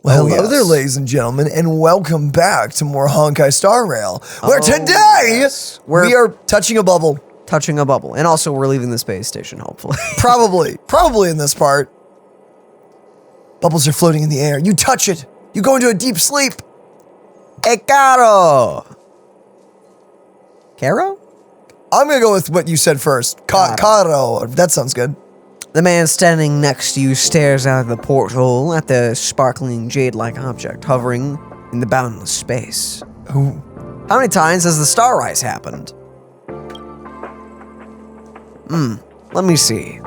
Well, hello there, ladies and gentlemen, and welcome back to more Honkai Star Rail, where today we are touching a bubble. Touching a bubble. And also we're leaving the space station, hopefully. Probably in this part. Bubbles are floating in the air. You touch it. You go into a deep sleep. Caro. Caro? I'm going to go with what you said first. Caro. That sounds good. The man standing next to you stares out of the porthole at the sparkling jade-like object hovering in the boundless space. Ooh. How many times has the star rise happened? Let me see.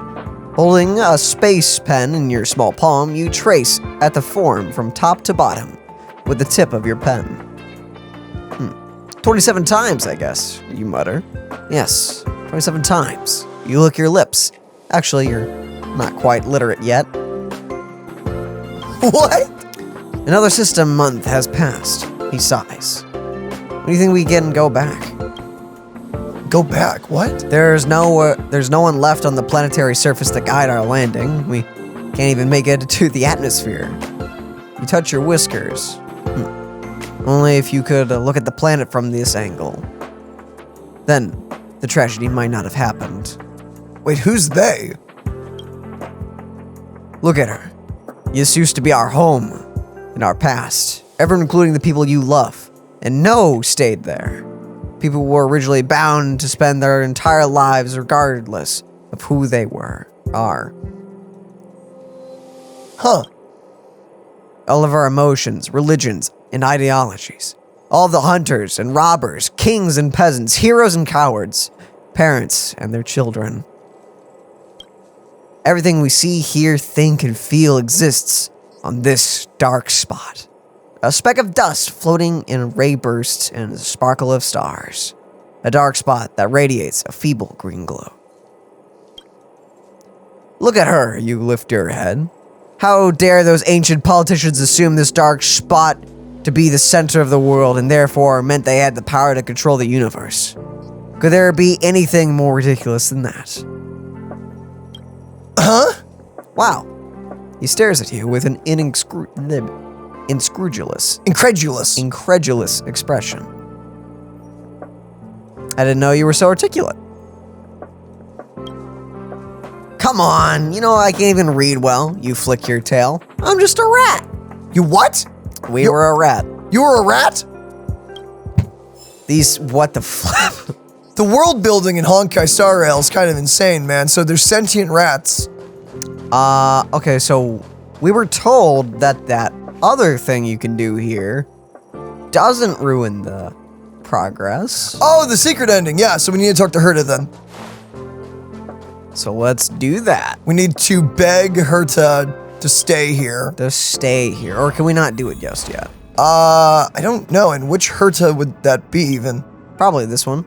Holding a space pen in your small palm, you trace at the form from top to bottom with the tip of your pen. 27 times, I guess, you mutter. Yes, 27 times. You lick your lips. Actually, you're not quite literate yet. What? Another system month has passed. He sighs. What do you think we can go back? Go back? What? There's no one left on the planetary surface to guide our landing. We can't even make it to the atmosphere. You touch your whiskers. Only if you could look at the planet from this angle. Then, the tragedy might not have happened. Wait, who's they? Look at her. This used to be our home, in our past. Everyone, including the people you love. And no stayed there. People were originally bound to spend their entire lives regardless of who they are. Huh. All of our emotions, religions, and ideologies. All of the hunters and robbers, kings and peasants, heroes and cowards, parents and their children. Everything we see, hear, think, and feel exists on this dark spot. A speck of dust floating in ray bursts and a sparkle of stars. A dark spot that radiates a feeble green glow. Look at her, you lift your head. How dare those ancient politicians assume this dark spot to be the center of the world and therefore meant they had the power to control the universe? Could there be anything more ridiculous than that? Huh? Wow. He stares at you with an incredulous expression. I didn't know you were so articulate. Come on, you know I can't even read well. You flick your tail. I'm just a rat. You what? We were a rat. You were a rat? These, what the flip? The world building in Honkai Star Rail is kind of insane, man. So there's sentient rats. Okay, so we were told that other thing you can do here doesn't ruin the progress. Oh, the secret ending. Yeah, so we need to talk to Herta then. So let's do that. We need to beg Herta to stay here. To stay here, or can we not do it just yet? I don't know. And which Herta would that be even? Probably this one.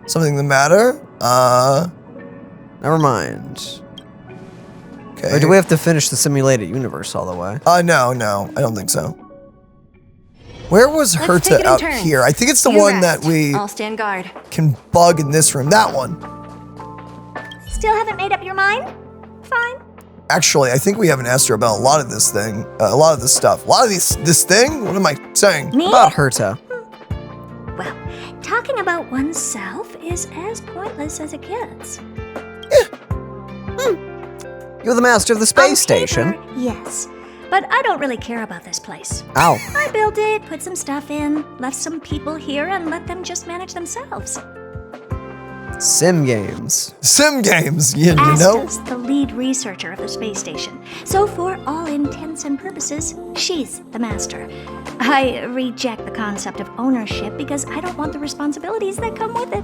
Something the matter? Never mind. Okay. Or do we have to finish the simulated universe all the way? No, I don't think so. Where was Herta out here? I think it's the one that we I'll stand guard. Can bug in this room. That one. Still haven't made up your mind? Fine. Actually, I think we have an Asta about a lot of this thing. A lot of this stuff. A lot of this thing? What am I saying? Me? About Herta. Well, talking about oneself is as pointless as it gets. You're the master of the space station. Paper, yes, but I don't really care about this place. Ow. I built it, put some stuff in, left some people here, and let them just manage themselves. Sim games. Sim games, you know? Asta's the lead researcher of the space station, so for all intents and purposes, she's the master. I reject the concept of ownership because I don't want the responsibilities that come with it.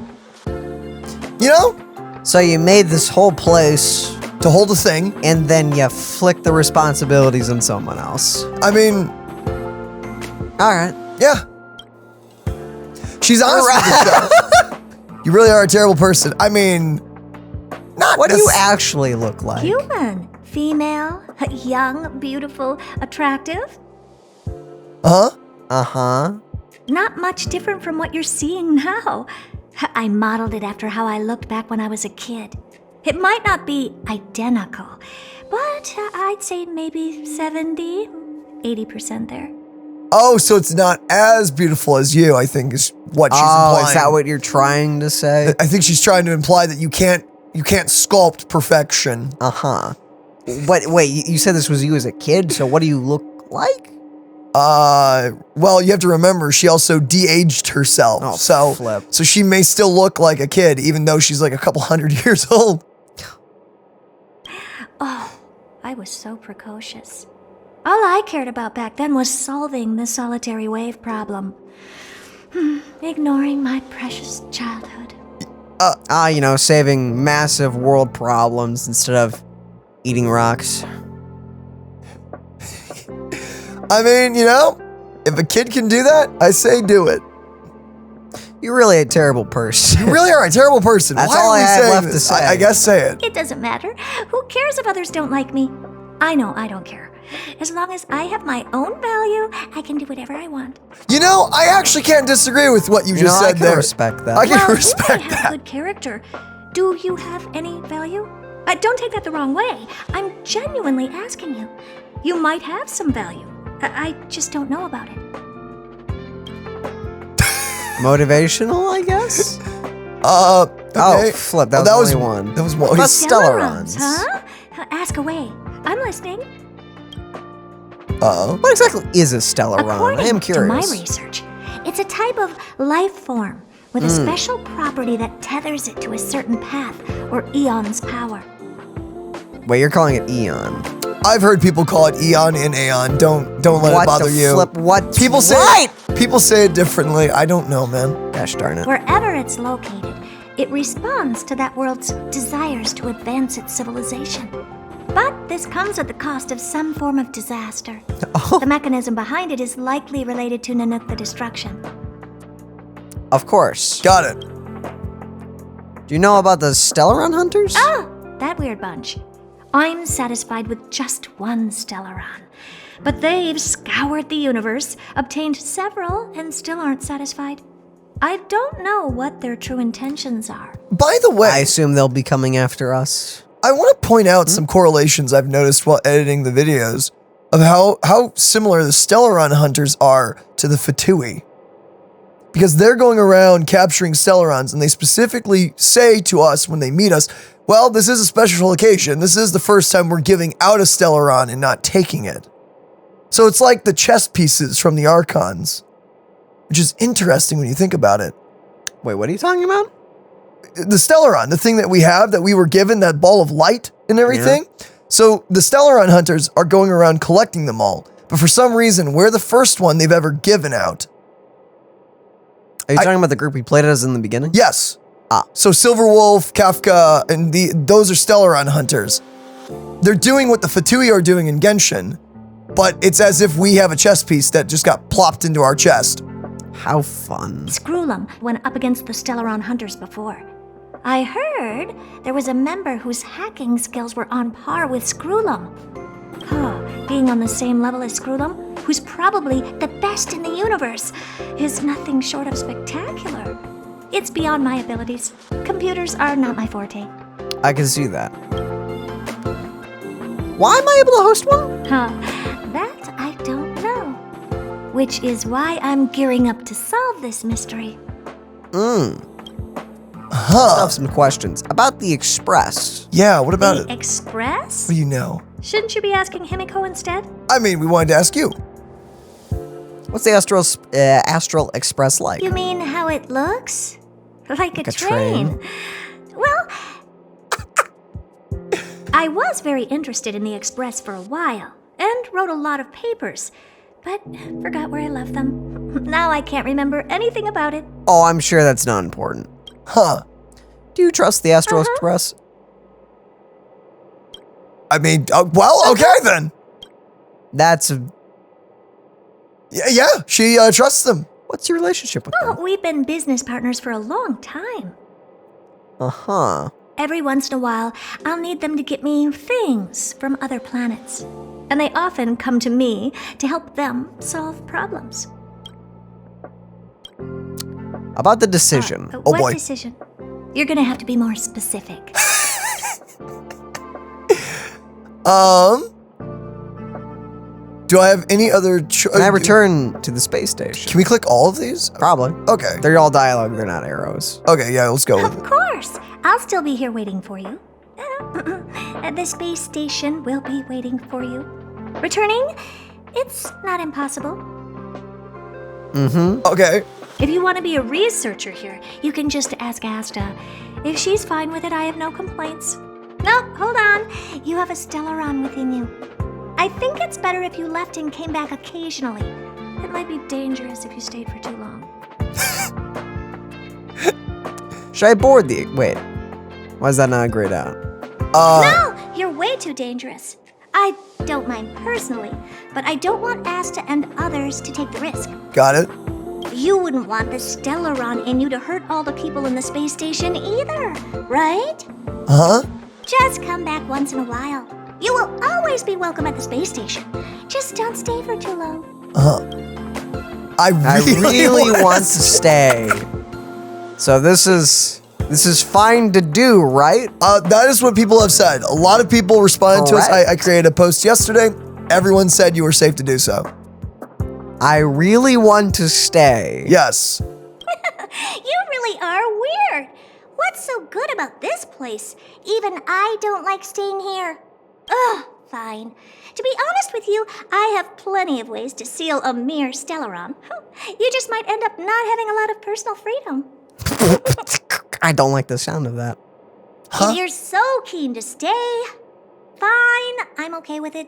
You know? So you made this whole place to hold a thing, and then you flick the responsibilities on someone else. I mean, all right. Yeah. She's honest with herself. You really are a terrible person. I mean, not. What do you actually look like? Human, female, young, beautiful, attractive. Uh-huh. Not much different from what you're seeing now. I modeled it after how I looked back when I was a kid. It might not be identical, but I'd say maybe 70, 80% there. Oh, so it's not as beautiful as you, I think is what she's implying. Is that what you're trying to say? I think she's trying to imply that you can't sculpt perfection. Uh-huh. Wait, you said this was you as a kid, so what do you look like? Well, you have to remember, she also de-aged herself. Oh, flip. So she may still look like a kid, even though she's like a couple hundred years old. Oh, I was so precocious. All I cared about back then was solving the solitary wave problem. Ignoring my precious childhood. Saving massive world problems instead of eating rocks. I mean, if a kid can do that, I say do it. You're really a terrible person. You really are a terrible person. That's Why all are we I have saying left this? to say. I guess say it. It doesn't matter. Who cares if others don't like me? I know I don't care. As long as I have my own value, I can do whatever I want. I actually can't disagree with what you just said there. I can respect that. I can Well, respect you may have that. good character. Do you have any value? Don't take that the wrong way. I'm genuinely asking you. You might have some value. I just don't know about it. Motivational, I guess? Okay. Oh, flip. That was only one. That was one. What about Stellarons, Stellarons? huh? Ask away. I'm listening. Uh-oh. What exactly is a Stellaron? According I am to my curious. research, it's a type of life form with a special property that tethers it to a certain path or eon's power. Wait, you're calling it Eon. I've heard people call it Eon and Aeon. Don't let What it bother the you. flip? What? People say Right! people say it differently. I don't know, man. Gosh darn it. Wherever it's located, it responds to that world's desires to advance its civilization. But this comes at the cost of some form of disaster. The mechanism behind it is likely related to Nanook the Destruction. Of course. Got it. Do you know about the Stellaron hunters? Oh, that weird bunch. I'm satisfied with just one Stellaron. But they've scoured the universe, obtained several, and still aren't satisfied. I don't know what their true intentions are. By the way, I assume they'll be coming after us. I want to point out some correlations I've noticed while editing the videos of how similar the Stellaron hunters are to the Fatui. Because they're going around capturing Stellarons, and they specifically say to us when they meet us, well, this is a special occasion. This is the first time we're giving out a Stellaron and not taking it. So it's like the chess pieces from the Archons, which is interesting when you think about it. Wait, what are you talking about? The Stellaron, the thing that we have, that we were given, that ball of light and everything. Yeah. So the Stellaron hunters are going around collecting them all. But for some reason, we're the first one they've ever given out. Are you talking about the group we played as in the beginning? Yes. So Silverwolf, Kafka, and those are Stellaron hunters. They're doing what the Fatui are doing in Genshin, but it's as if we have a chess piece that just got plopped into our chest. How fun. Skrullum went up against the Stellaron hunters before. I heard there was a member whose hacking skills were on par with Skrullum. Being on the same level as Skrullum, who's probably the best in the universe, is nothing short of spectacular. It's beyond my abilities. Computers are not my forte. I can see that. Why am I able to host one? That I don't know. Which is why I'm gearing up to solve this mystery. I have some questions about the Express. Yeah, what about it? The Express? What do you know? Shouldn't you be asking Himeko instead? I mean, we wanted to ask you. What's the Astral Express like? You mean how it looks? Like a train. Well, I was very interested in the Express for a while, and wrote a lot of papers, but forgot where I left them. Now I can't remember anything about it. Oh, I'm sure that's not important. Do you trust the Astral Express? I mean, well, okay then. That's... Yeah, she trusts them. What's your relationship with them? Oh, we've been business partners for a long time. Every once in a while, I'll need them to get me things from other planets. And they often come to me to help them solve problems. About the decision. What boy. decision? You're gonna have to be more specific. Do I have any other Can I return to the space station? Can we click all of these? Probably. Okay. They're all dialogue, they're not arrows. Okay, yeah, let's go with Of it. course. I'll still be here waiting for you. The space station will be waiting for you. Returning? It's not impossible. Okay. If you want to be a researcher here, you can just ask Asta. If she's fine with it, I have no complaints. No, hold on. You have a Stellaron within you. I think it's better if you left and came back occasionally. It might be dangerous if you stayed for too long. Should I board the... Wait. Why is that not grayed out? No, you're way too dangerous. I don't mind personally, but I don't want Asta and others to take the risk. Got it. You wouldn't want the Stellaron in you to hurt all the people in the space station either, right? Huh? Just come back once in a while. You will always be welcome at the space station. Just don't stay for too long. I really want to stay. So this is fine to do, right? That is what people have said. A lot of people responded to us. Correct. I created a post yesterday. Everyone said you were safe to do so. I really want to stay. Yes. You really are weird. What's so good about this place? Even I don't like staying here. Ugh, fine. To be honest with you, I have plenty of ways to seal a mere Stellaron. You just might end up not having a lot of personal freedom. I don't like the sound of that. If you're so keen to stay, fine, I'm okay with it.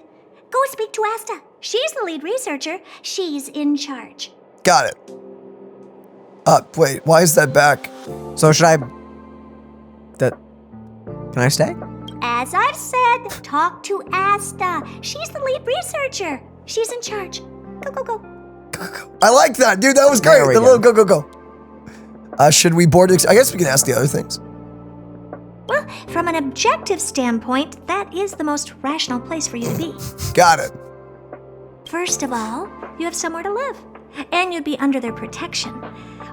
Go speak to Asta. She's the lead researcher. She's in charge. Got it. Wait, why is that back? So should I... Can I stay? As I've said, talk to Asta. She's the lead researcher. She's in charge. Go, go, go. I like that, dude. That was great. There we The go. little go. Should we board it? I guess we can ask the other things. Well, from an objective standpoint, that is the most rational place for you to be. Got it. First of all, you have somewhere to live, and you'd be under their protection.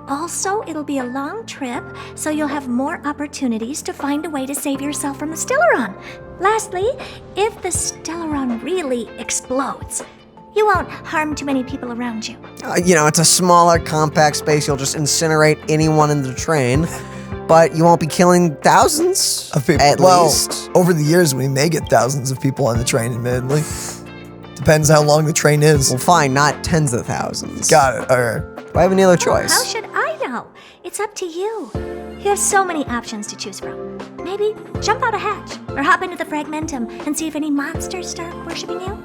Also, it'll be a long trip, so you'll have more opportunities to find a way to save yourself from the Stellaron. Lastly, if the Stellaron really explodes, you won't harm too many people around you. It's a smaller, compact space. You'll just incinerate anyone in the train. But you won't be killing thousands Of people. at Well, least. over the years, we may get thousands of people on the train, admittedly. Depends how long the train is. Well, fine, not tens of thousands. Got it. All right. Do I have any other How choice? should I know? It's up to you. You have so many options to choose from. Maybe jump out a hatch, or hop into the Fragmentum and see if any monsters start worshipping you.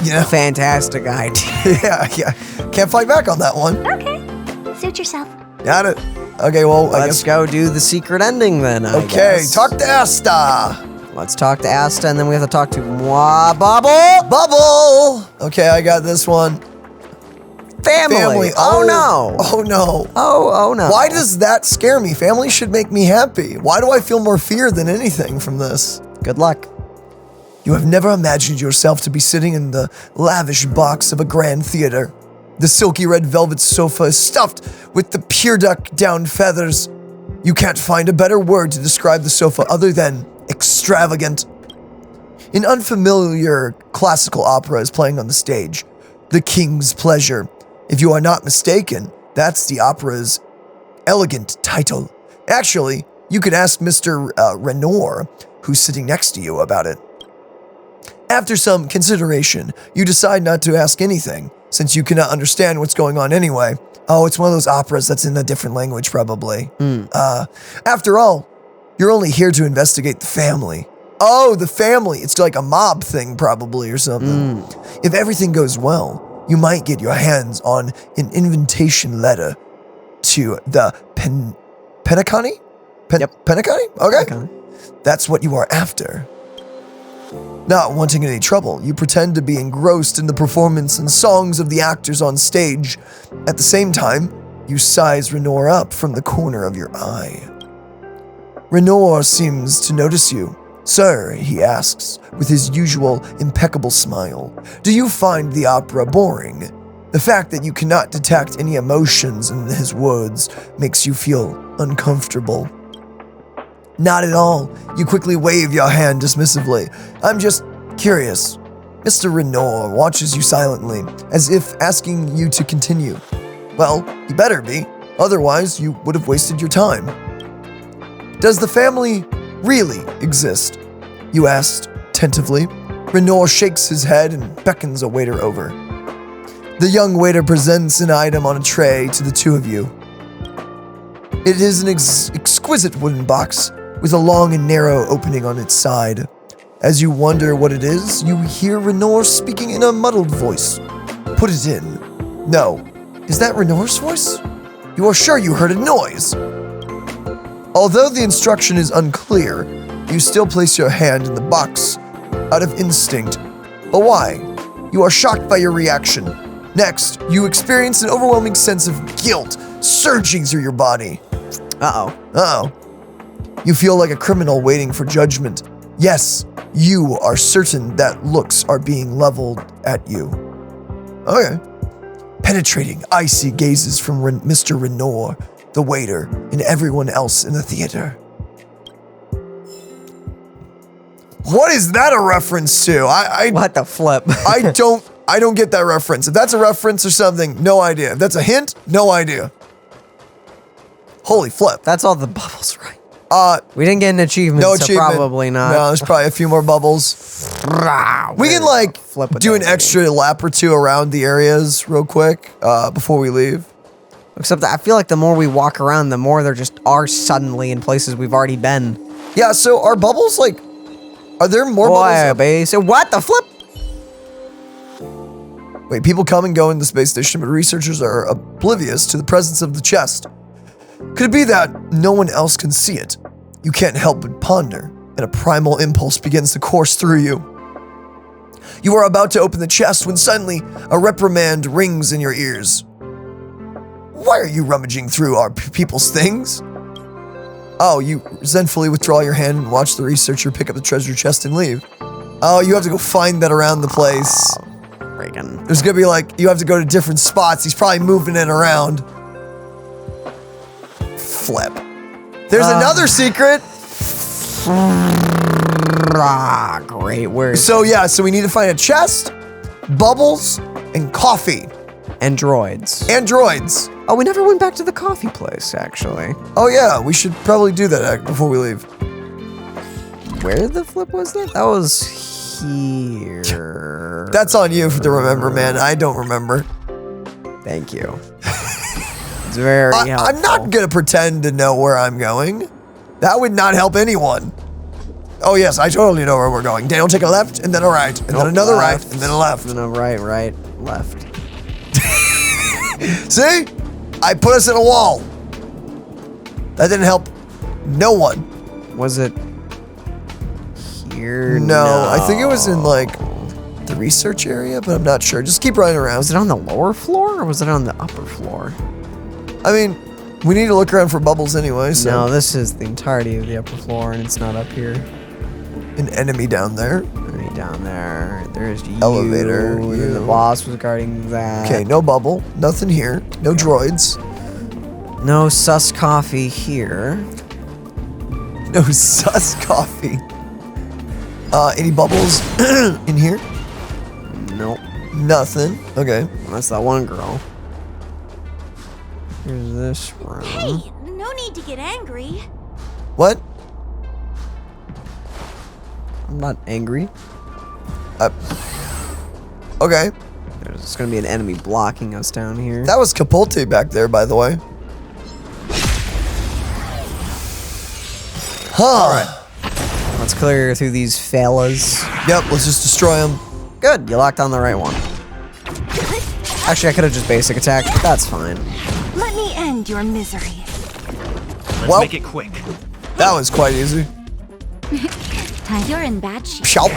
Yeah. Fantastic idea. Yeah. Can't fight back on that one. Okay, suit yourself. Got it. Okay, well, I Let's guess. go do the secret ending then, I Okay, guess. talk to Asta. Let's talk to Asta, and then we have to talk to Bubble. Bubble. Okay, I got this one. Family. Oh no. Oh no. Oh no. Why does that scare me? Family should make me happy. Why do I feel more fear than anything from this? Good luck. You have never imagined yourself to be sitting in the lavish box of a grand theater. The silky red velvet sofa is stuffed with the pure duck down feathers. You can't find a better word to describe the sofa other than extravagant. An unfamiliar classical opera is playing on the stage, The King's Pleasure. If you are not mistaken, that's the opera's elegant title. Actually, you could ask Mr. Renoir, who's sitting next to you, about it. After some consideration, you decide not to ask anything, since you cannot understand what's going on anyway. Oh, it's one of those operas that's in a different language, probably. After all, you're only here to investigate the family. Oh, the family. It's like a mob thing, probably, or something. If everything goes well, you might get your hands on an invitation letter to the Penacony? Yep. Penacony? Okay. Okay. That's what you are after. Not wanting any trouble, you pretend to be engrossed in the performance and songs of the actors on stage. At the same time, you size Renoir up from the corner of your eye. Renoir seems to notice you. Sir, he asks, with his usual impeccable smile, do you find the opera boring? The fact that you cannot detect any emotions in his words makes you feel uncomfortable. Not at all. You quickly wave your hand dismissively. I'm just curious. Mr. Renor watches you silently, as if asking you to continue. Well, he better be, otherwise you would have wasted your time. Does the family really exist? You asked, tentatively. Renor shakes his head and beckons a waiter over. The young waiter presents an item on a tray to the two of you. It is an exquisite wooden box with a long and narrow opening on its side. As you wonder what it is, you hear Renor speaking in a muddled voice. Put it in. No. Is that Renor's voice? You are sure you heard a noise? Although the instruction is unclear, you still place your hand in the box, out of instinct. But why? You are shocked by your reaction. Next, you experience an overwhelming sense of guilt surging through your body. Uh-oh. You feel like a criminal waiting for judgment. Yes, you are certain that looks are being leveled at you. Okay. Penetrating, icy gazes from Mr. Renor, the waiter, and everyone else in the theater. What is that a reference to? What the flip? I don't get that reference. If that's a reference or something, no idea. If that's a hint, no idea. Holy flip. That's all the bubbles, right? We didn't get an achievement, no so achievement. Probably not. No, there's probably a few more bubbles. We can like do an extra lap or two around the areas real quick before we leave. Except that I feel like the more we walk around, the more there just are suddenly in places we've already been. Yeah, so are bubbles like, are there more bubbles? So what the flip? Wait, people come and go in the space station, but researchers are oblivious to the presence of the chest. Could it be that no one else can see it? You can't help but ponder, and a primal impulse begins to course through you. You are about to open the chest when suddenly a reprimand rings in your ears. Why are you rummaging through our people's things? Oh, you resentfully withdraw your hand and watch the researcher pick up the treasure chest and leave. Oh, you have to go find that around the place. Friggin'. There's gonna be like, you have to go to different spots. He's probably moving it around. Flip. There's another secret. Great word. So yeah, so we need to find a chest, bubbles, and coffee. Androids. Androids. Oh, we never went back to the coffee place, actually. Oh yeah, we should probably do that before we leave. Where the flip was that? That was here. That's on you to remember, man. I don't remember. Thank you. It's very helpful. I'm not gonna pretend to know where I'm going. That would not help anyone. Oh yes, I totally know where we're going. Daniel, take a left, and then a right, and then another right, and then a left. And then a right, left. See? I put us in a wall. That didn't help no one. Was it here? No, I think it was in like the research area, but I'm not sure. Just keep running around. Was it on the lower floor or was it on the upper floor? I mean, we need to look around for bubbles anyway, so. No, this is the entirety of the upper floor and it's not up here. An enemy down there. Enemy down there. There's you. Elevator. And the boss was guarding that. Okay, no bubble. Nothing here. No droids. No sus coffee here. No sus coffee. Any bubbles in here? Nope. Nothing. Okay. That's that one girl. Here's this room. Hey, no need to get angry. What? I'm not angry. Okay. There's gonna be an enemy blocking us down here. That was Capote back there, by the way. Huh. All right. Let's clear through these fellas. Yep, let's just destroy them. Good, you locked on the right one. Actually, I could have just basic attacked, but that's fine. Let me end your misery. Well, Make it quick. that was quite easy. You're in bad shape. Shout.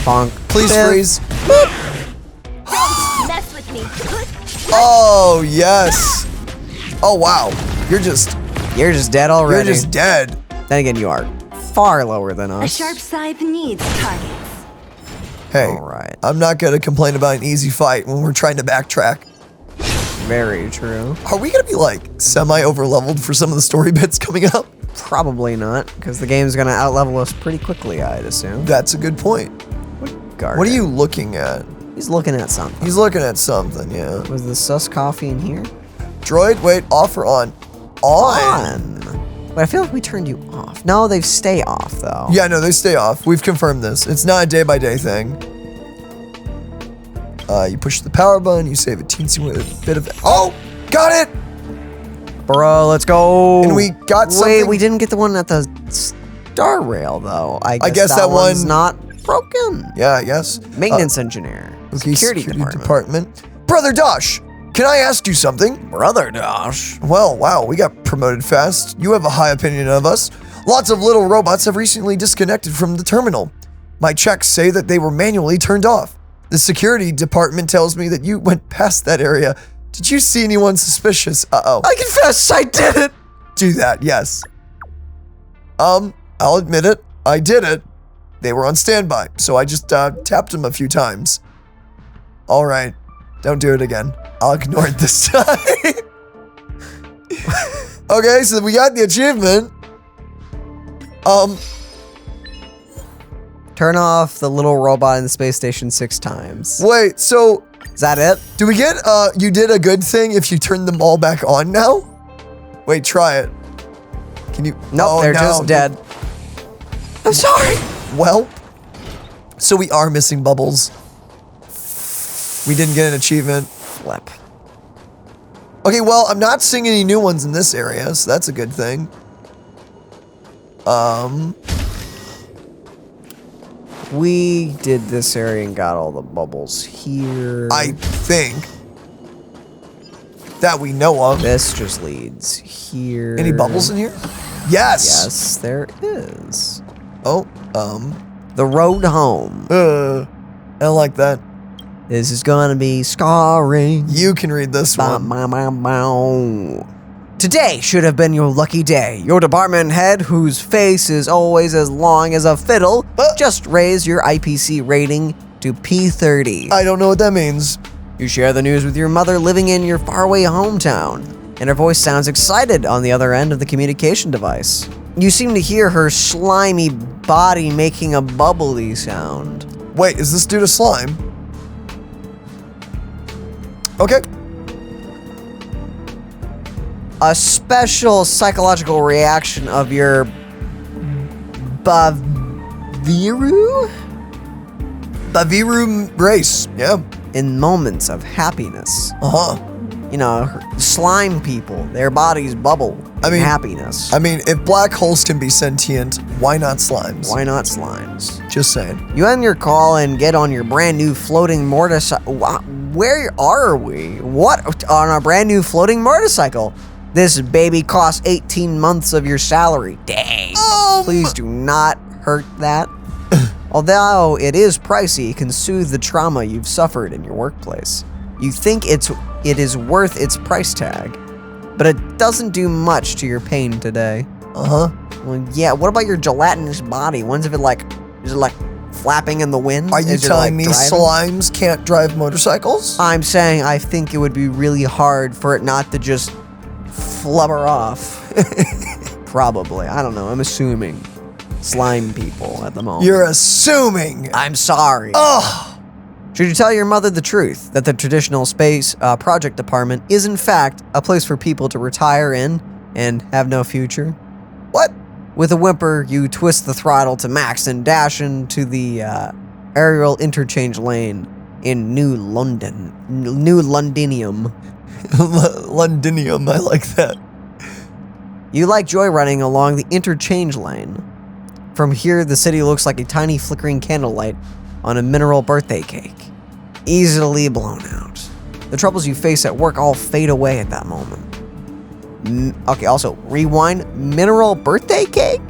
Bonk. Please freeze. Mess with me. Oh, yes. Oh, wow. You're just dead already. You're just dead. Then again, you are far lower than us. A sharp scythe needs targets. Hey, All right. I'm not going to complain about an easy fight when we're trying to backtrack. Very true. Are we going to be like semi-overleveled for some of the story bits coming up? Probably not, because the game's gonna outlevel us pretty quickly, I'd assume. That's a good point. guard. What are you looking at? He's looking at something. He's looking at something, yeah. Was the sus coffee in here? Droid, wait, off or on? On. But I feel like we turned you off. No, they stay off though. Yeah, no, they stay off. We've confirmed this. It's not a day-by-day thing. You push the power button, you save a teensy bit of... Oh! Got it! Bro, let's go. And we got something... Wait, we didn't get the one at the star rail though. I guess that one... one's not broken. Yeah, I guess. Maintenance engineer. Okay, Security department. Brother Dosh, can I ask you something? Brother Dosh. Well, wow, we got promoted fast. You have a high opinion of us. Lots of little robots have recently disconnected from the terminal. My checks say that they were manually turned off. The security department tells me that you went past that area. Did you see anyone suspicious? Uh-oh. I confess, I did it. Do that, yes. I'll admit it. I did it. They were on standby, so I just tapped them a few times. All right, don't do it again. I'll ignore it this time. Okay, so we got the achievement. Turn off the little robot in the space station 6 times. Wait, so... Is that it? Do we get, you did a good thing if you turn them all back on now? Wait, try it. Can you... Nope, they're just dead. I'm sorry. Well, so we are missing bubbles. We didn't get an achievement. Flip. Okay, well, I'm not seeing any new ones in this area, so that's a good thing. We did this area and got all the bubbles here. I think that we know of. This just leads here. Any bubbles in here? Yes. Yes, there is. Oh, The road home. I don't like that. This is gonna be scarring. You can read this one. Today should have been your lucky day. Your department head, whose face is always as long as a fiddle, just raised your IPC rating to P30. I don't know what that means. You share the news with your mother living in your faraway hometown, and her voice sounds excited on the other end of the communication device. You seem to hear her slimy body making a bubbly sound. Wait, is this due to slime? Okay. A special psychological reaction of your Baviru? Baviru race, yeah. In moments of happiness. Uh-huh. You know, slime people, their bodies bubble in happiness. I mean, if black holes can be sentient, why not slimes? Why not slimes? Just saying. You end your call and get on your brand new floating motorcycle. Where are we? What? On a brand new floating motorcycle. This baby costs 18 months of your salary. Dang. Please do not hurt that. Although it is pricey, it can soothe the trauma you've suffered in your workplace. You think it is worth its price tag, but it doesn't do much to your pain today. Uh-huh. Well, yeah, what about your gelatinous body? Is it like flapping in the wind? Are you telling me slimes can't drive motorcycles? I'm saying I think it would be really hard for it not to just flubber off. Probably. I don't know. I'm assuming. Slime people at the moment. You're assuming. I'm sorry. Ugh. Should you tell your mother the truth, that the traditional space project department is in fact a place for people to retire in and have no future? What? With a whimper, you twist the throttle to max and dash into the aerial interchange lane in New Londinium. Londinium, I like that. You like joyrunning along the interchange lane. From here, the city looks like a tiny flickering candlelight on a mineral birthday cake, easily blown out. The troubles you face at work all fade away at that moment. Okay, also, rewind, mineral birthday cake?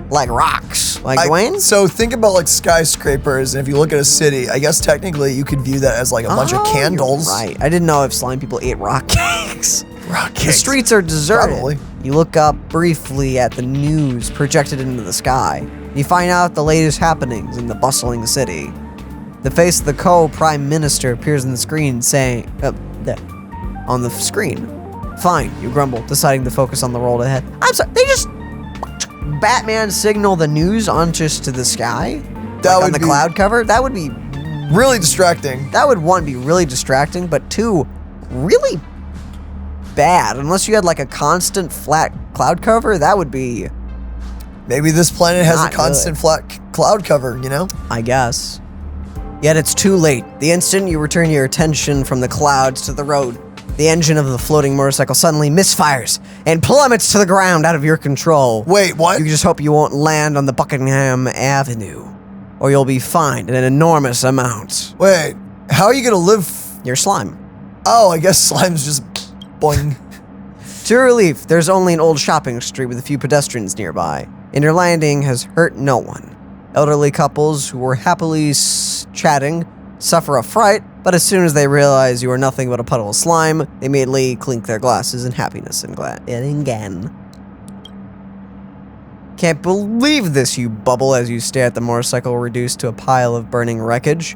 Like rocks, like Dwayne? So think about like skyscrapers, and if you look at a city, I guess technically you could view that as like a bunch of candles. Right, I didn't know if slime people ate rock cakes. Rock cakes. The streets are deserted. Probably. You look up briefly at the news projected into the sky. You find out the latest happenings in the bustling city. The face of the co-prime minister appears on the screen saying, on the screen. Fine, you grumble, deciding to focus on the road ahead. I'm sorry, they just Batman signal the news on just to the sky? That like would on the be cloud cover? That would be really distracting. That would, one, be really distracting, but two, really bad. Unless you had like a constant flat cloud cover, that would be... Maybe this planet has a Not constant good. flat cloud cover, you know? I guess. Yet it's too late. The instant you return your attention from the clouds to the road, the engine of the floating motorcycle suddenly misfires and plummets to the ground out of your control. Wait, what? You just hope you won't land on the Buckingham Avenue, or you'll be fined an enormous amount. Wait, how are you gonna live? Your slime. Oh, I guess slime's just boing. To your relief, there's only an old shopping street with a few pedestrians nearby, and your landing has hurt no one. Elderly couples who were happily chatting suffer a fright, but as soon as they realize you are nothing but a puddle of slime, they immediately clink their glasses in happiness and again. Can't believe this, you bubble as you stare at the motorcycle reduced to a pile of burning wreckage.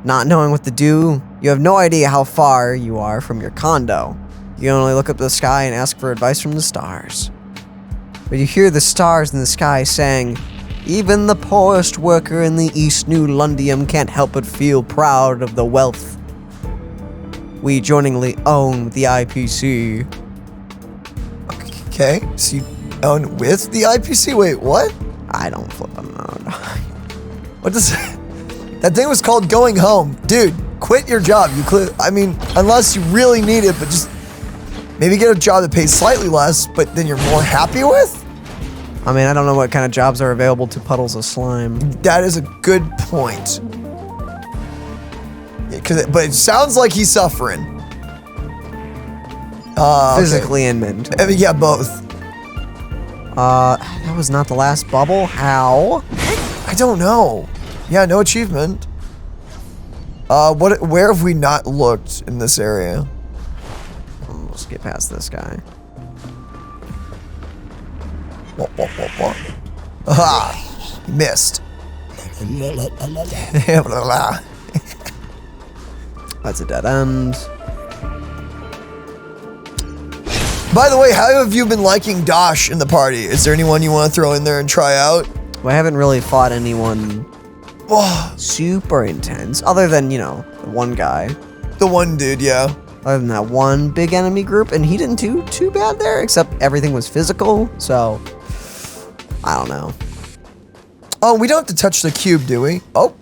Not knowing what to do, you have no idea how far you are from your condo. You can only look up at the sky and ask for advice from the stars. But you hear the stars in the sky saying, "Even the poorest worker in the East New London can't help but feel proud of the wealth we jointly own with the IPC." Okay, so you own with the IPC? Wait, what? I don't flip them out. What does that thing was called Going Home? Dude, quit your job. I mean, unless you really need it, but just maybe get a job that pays slightly less, but then you're more happy with? I mean, I don't know what kind of jobs are available to puddles of slime. That is a good point. Yeah, but it sounds like he's suffering. Physically and mentally. I mean, yeah, both. That was not the last bubble? How? I don't know. Yeah, no achievement. Where have we not looked in this area? Let's get past this guy. What? Aha! Missed. That's a dead end. By the way, how have you been liking Dosh in the party? Is there anyone you want to throw in there and try out? Well, I haven't really fought anyone super intense, other than, you know, the one guy. The one dude, yeah. Other than that one big enemy group, and he didn't do too bad there, except everything was physical, so I don't know. Oh, we don't have to touch the cube, do we? Oh.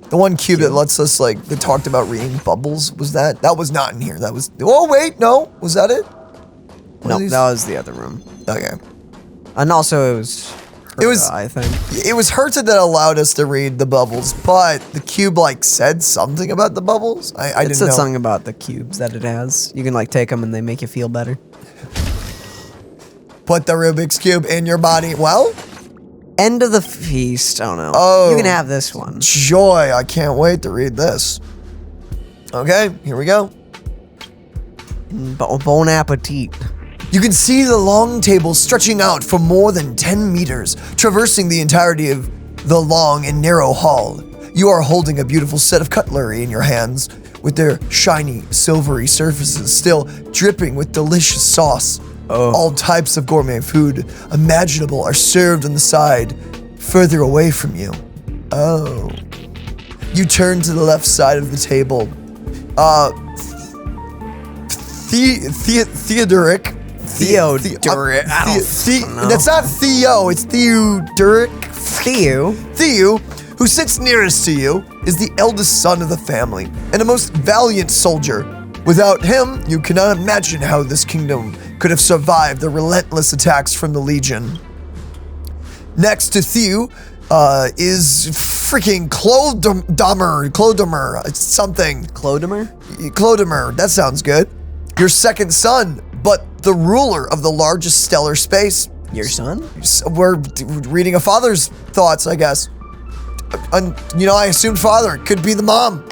The one cube that lets us, like, that talked about reading bubbles, was that? That was not in here. That was, oh, wait, no. Was that it? No, that was the other room. Okay. And also it was Herta, I think. It was Herta that allowed us to read the bubbles, but the cube, like, said something about the bubbles? I didn't know. It said something about the cubes that it has. You can, like, take them and they make you feel better. Put the Rubik's Cube in your body. Well? End of the feast. Oh no. Oh. You can have this one. Joy. I can't wait to read this. Okay, here we go. Bon appetit. You can see the long table stretching out for more than 10 meters, traversing the entirety of the long and narrow hall. You are holding a beautiful set of cutlery in your hands, with their shiny, silvery surfaces still dripping with delicious sauce. Oh. All types of gourmet food imaginable are served on the side, further away from you. Oh. You turn to the left side of the table. Theodoric. Theodoric. That's not Theo, it's Theodoric. Theo, who sits nearest to you, is the eldest son of the family and a most valiant soldier. Without him, you cannot imagine how this kingdom could have survived the relentless attacks from the Legion. Next to Theo is freaking Clodomer. It's something. Clodomer, that sounds good. Your second son, but the ruler of the largest stellar space. Your son? We're reading a father's thoughts, I guess. You know, I assumed father. Could be the mom.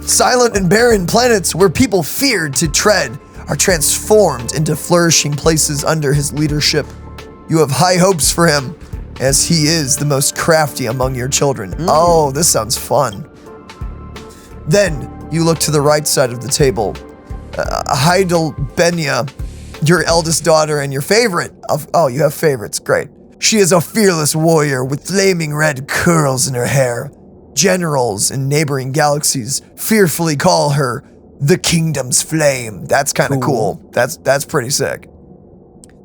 Silent and barren planets where people feared to tread are transformed into flourishing places under his leadership. You have high hopes for him, as he is the most crafty among your children. Oh, this sounds fun. Then you look to the right side of the table. Heidelbenia, your eldest daughter and your favorite. Oh, you have favorites, great. She is a fearless warrior with flaming red curls in her hair. Generals in neighboring galaxies fearfully call her the Kingdom's Flame. That's kind of cool. That's pretty sick.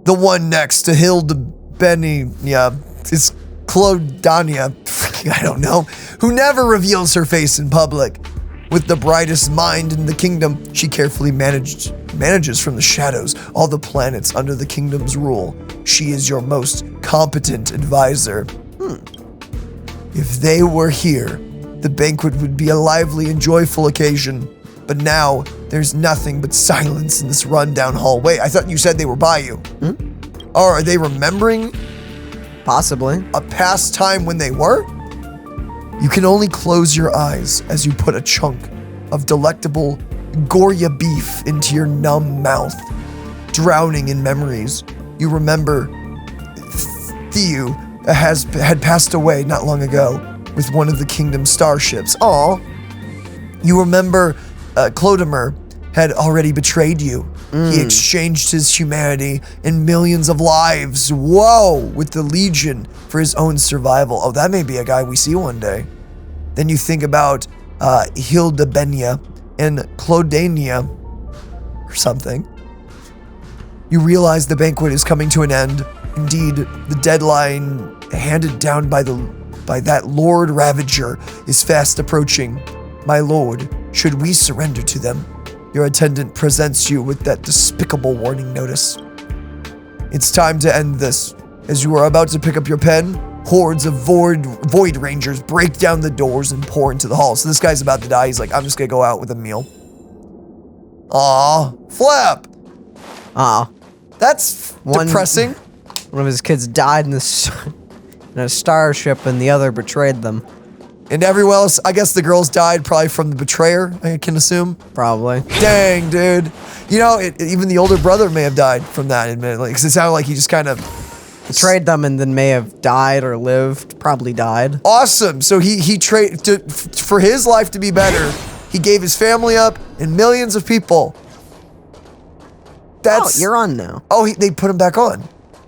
The one next to Hilda Benia is Clodania, I don't know, who never reveals her face in public. With the brightest mind in the kingdom, she carefully manages from the shadows all the planets under the kingdom's rule. She is your most competent advisor. If they were here, the banquet would be a lively and joyful occasion. But now, there's nothing but silence in this rundown hallway. I thought you said they were by you. Or are they remembering Possibly. a past time when they were? You can only close your eyes as you put a chunk of delectable Goria beef into your numb mouth. Drowning in memories, you remember Theo had passed away not long ago with one of the kingdom's starships. You remember Clodomer had already betrayed you. He exchanged his humanity and millions of lives, with the Legion for his own survival. Oh, that may be a guy we see one day. Then you think about Hilda Benia and Clodania or something. You realize the banquet is coming to an end. Indeed, the deadline handed down by that Lord Ravager is fast approaching. My lord, should we surrender to them? Your attendant presents you with that despicable warning notice. It's time to end this. As you are about to pick up your pen, hordes of void rangers break down the doors and pour into the hall. So this guy's about to die. He's like, I'm just gonna go out with a meal. Flap! That's depressing. One of his kids died in a starship and the other betrayed them. And everyone else, I guess the girls died probably from the betrayer, I can assume. Probably. Dang, dude. You know, even the older brother may have died from that, admittedly, because it sounded like he just kind of betrayed them and then may have died or lived. Probably died. Awesome. So he traded for his life to be better. He gave his family up and millions of people. You're on now. They put him back on.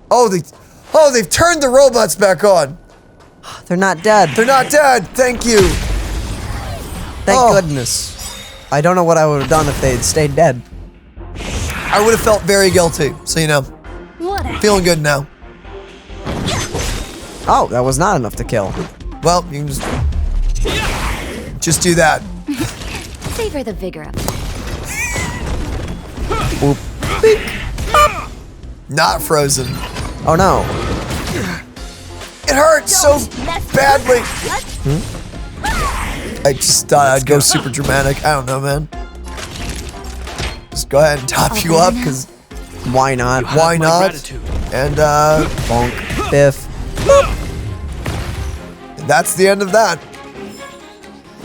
They've turned the robots back on. They're not dead. They're not dead. Thank you. Thank goodness. I don't know what I would have done if they had stayed dead. I would have felt very guilty, so you know. Feeling good now. Oh, that was not enough to kill. Well, you can just do that. Savor the vigor of Not frozen. Oh no. It hurts so badly. I just thought I'd go super dramatic. I don't know, man. Just go ahead and top you up, because why not? Why not? And bonk, biff. That's the end of that.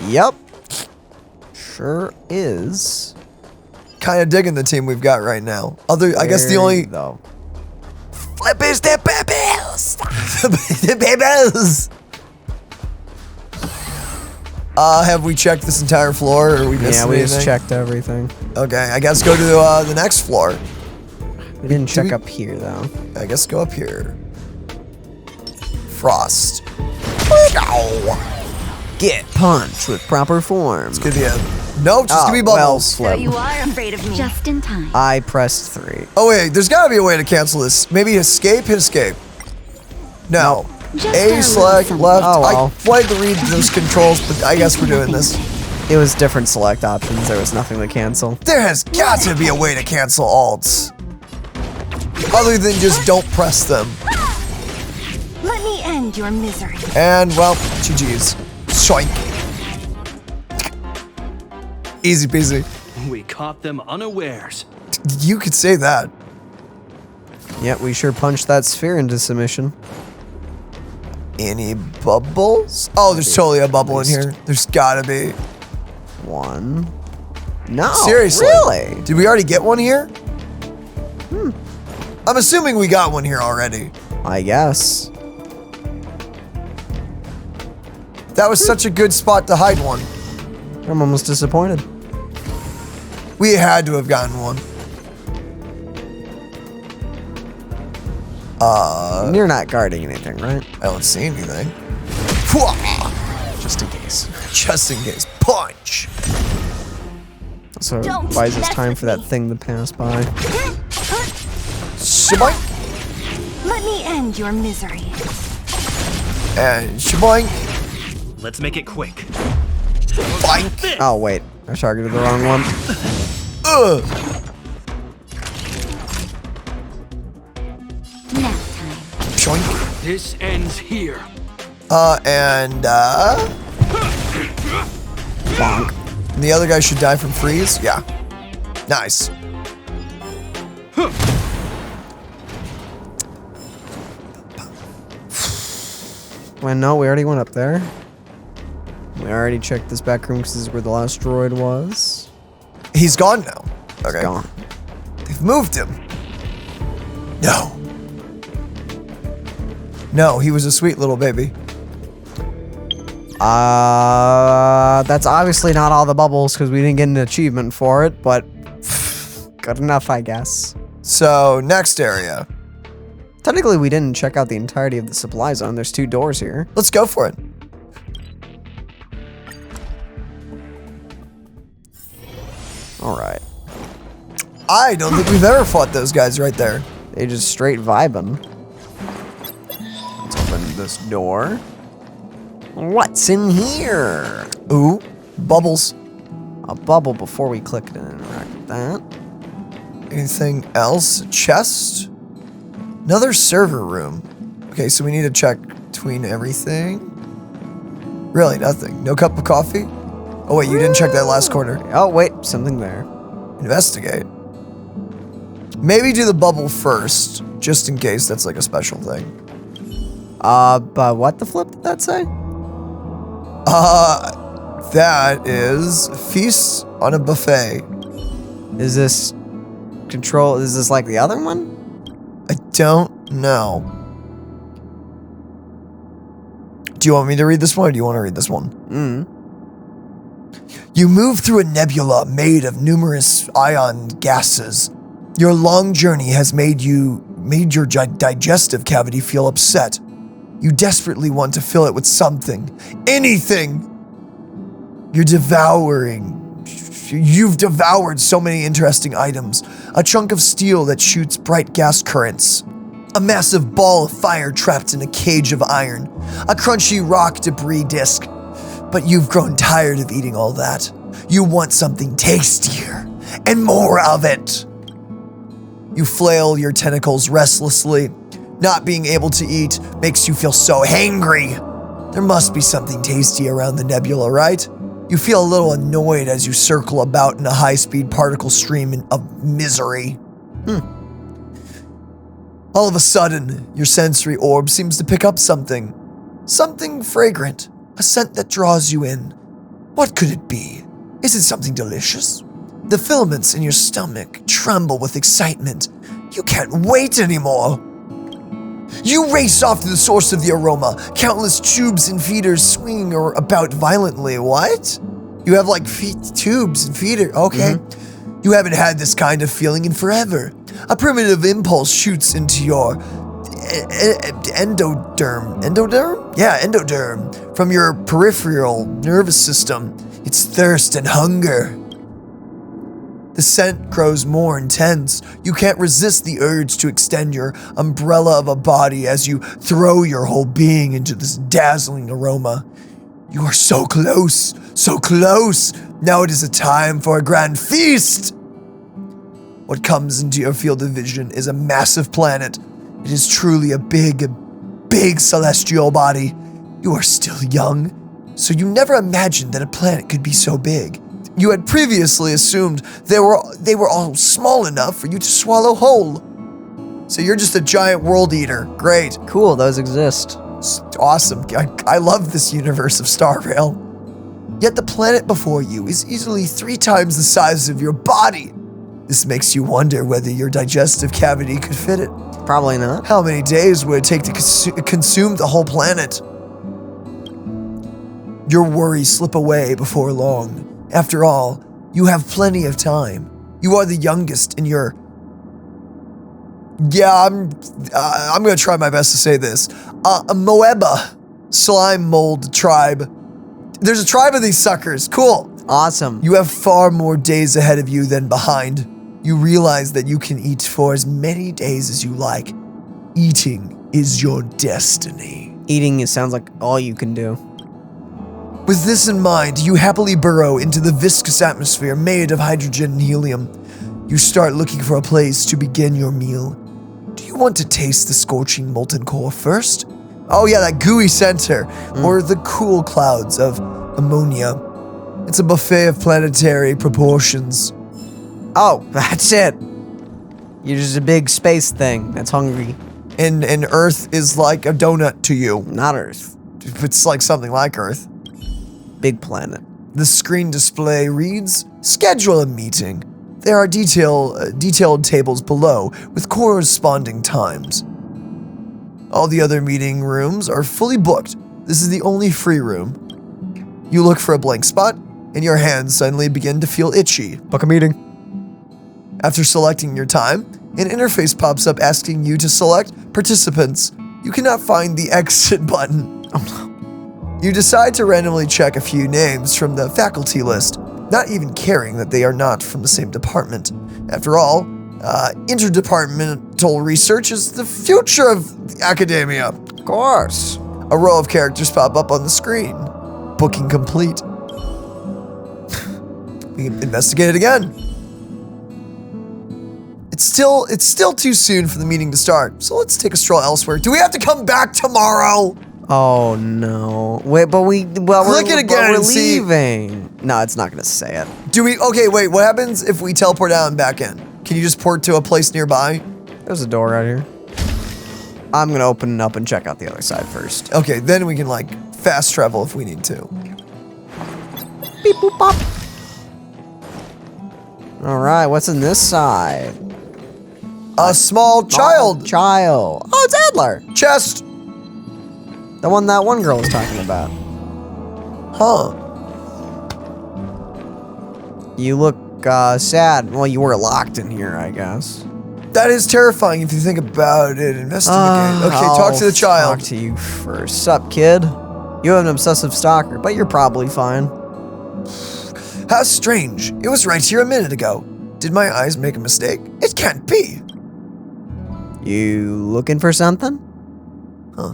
Yep. Sure is. Kind of digging the team we've got right now. I guess the only flip is the babies. The babies. Have we checked this entire floor, or are we missing anything? Just checked everything. Okay, I guess go to the next floor. We didn't check up here, though. I guess go up here. Frost. Get punched with proper form. It's gonna be just gonna be bubbles. So you are afraid of me. just in time. I pressed 3. Oh wait, there's gotta be a way to cancel this. Maybe escape, hit escape. No. Just A, select, something. left. Oh, well. I wanted to read those controls, but I guess we're doing this. It was different select options. There was nothing to cancel. There has got to be a way to cancel alts. Other than just don't press them. Let me end your misery. And, well, GG's. Shoink. Easy peasy. We caught them unawares. You could say that. Yep, we sure punched that sphere into submission. Any bubbles? Oh, there's totally a bubble in here. There's gotta be. 1. No, Seriously? Really? Did we already get one here? I'm assuming we got one here already. I guess. That was such a good spot to hide one. I'm almost disappointed. We had to have gotten one. You're not guarding anything, right? I don't see anything. Just in case. Just in case. Punch! So Don't buys us mess time with for that me. thing to pass by. Shaboing! Let me end your misery. And shaboing! Let's make it quick. Boink! Oh, wait. I targeted the wrong one. Ugh! Nap time. Shoink! This ends here. And Bonk. and the other guy should die from freeze? Yeah. Nice. Well, no, we already went up there. We already checked this back room because this is where the last droid was. He's gone now. Okay. It's gone. They've moved him. No. No, he was a sweet little baby. That's obviously not all the bubbles because we didn't get an achievement for it, but good enough, I guess. So, next area. Technically, we didn't check out the entirety of the supply zone. There's 2 doors here. Let's go for it. All right. I don't think we've ever fought those guys right there. They just straight vibing. Let's open this door. What's in here? Ooh, bubbles. A bubble before we click to interact with that. Anything else? Chest? Another server room. Okay, so we need to check between everything. Really, nothing. No cup of coffee? Oh wait, you didn't check that last corner. Oh, wait, something there. Investigate. Maybe do the bubble first, just in case that's like a special thing. But what the flip did that say? That is feast on a buffet. Is this like the other one? I don't know. Do you want me to read this one or do you want to read this one? You move through a nebula made of numerous ion gases. Your long journey has made your digestive cavity feel upset. You desperately want to fill it with something. Anything! You've devoured so many interesting items. A chunk of steel that shoots bright gas currents. A massive ball of fire trapped in a cage of iron. A crunchy rock debris disk. But you've grown tired of eating all that. You want something tastier and more of it. You flail your tentacles restlessly. Not being able to eat makes you feel so hangry. There must be something tasty around the nebula, right? You feel a little annoyed as you circle about in a high-speed particle stream of misery. All of a sudden, your sensory orb seems to pick up something. Something fragrant. A scent that draws you in. What could it be? Is it something delicious? The filaments in your stomach tremble with excitement. You can't wait anymore. You race off to the source of the aroma, countless tubes and feeders swinging about violently. What? You have like tubes and feeders. Okay. You haven't had this kind of feeling in forever. A primitive impulse shoots into your endoderm. Endoderm? Yeah, endoderm. From your peripheral nervous system. It's thirst and hunger. The scent grows more intense. You can't resist the urge to extend your umbrella of a body as you throw your whole being into this dazzling aroma. You are so close, so close. Now it is a time for a grand feast. What comes into your field of vision is a massive planet. It is truly a big celestial body. You are still young, so you never imagined that a planet could be so big. You had previously assumed they were all small enough for you to swallow whole. So you're just a giant world eater. Great. Cool, those exist. It's awesome. I love this universe of Star Rail. Yet the planet before you is easily 3 times the size of your body. This makes you wonder whether your digestive cavity could fit it. Probably not. How many days would it take to consume the whole planet? Your worries slip away before long. After all, you have plenty of time. You are the youngest in your... Yeah, I'm gonna try my best to say this. A Moeba slime mold tribe. There's a tribe of these suckers. Cool. Awesome. You have far more days ahead of you than behind. You realize that you can eat for as many days as you like. Eating is your destiny. Eating, it sounds like all you can do. With this in mind, you happily burrow into the viscous atmosphere made of hydrogen and helium. You start looking for a place to begin your meal. Do you want to taste the scorching molten core first? Oh yeah, that gooey center. Or the cool clouds of ammonia. It's a buffet of planetary proportions. Oh, that's it. You're just a big space thing that's hungry. And Earth is like a donut to you. Not Earth. It's like something like Earth. Big planet. The screen display reads, schedule a meeting. There are detailed tables below with corresponding times. All the other meeting rooms are fully booked. This is the only free room. You look for a blank spot, and your hands suddenly begin to feel itchy. Book a meeting. After selecting your time, an interface pops up asking you to select participants. You cannot find the exit button. Oh no. You decide to randomly check a few names from the faculty list, not even caring that they are not from the same department. After all, interdepartmental research is the future of academia. Of course. A row of characters pop up on the screen. Booking complete. We can investigate it again. It's still too soon for the meeting to start, so let's take a stroll elsewhere. Do we have to come back tomorrow? Oh no. Wait, but Click it again we're and see. leaving. No, it's not gonna say it. Do we? Okay, wait. What happens if we teleport out and back in? Can you just port to a place nearby? There's a door right here. I'm gonna open it up and check out the other side first. Okay, then we can like fast travel if we need to. Beep boop bop. All right, what's in this side? A small child. Child. Oh, it's Adler. Chest. The one that one girl was talking about. Huh. You look sad. Well, you were locked in here, I guess. That is terrifying if you think about it. Investigate. Okay, talk to the child. Talk to you first. Sup, kid? You have an obsessive stalker, but you're probably fine. How strange. It was right here a minute ago. Did my eyes make a mistake? It can't be. You looking for something? Huh.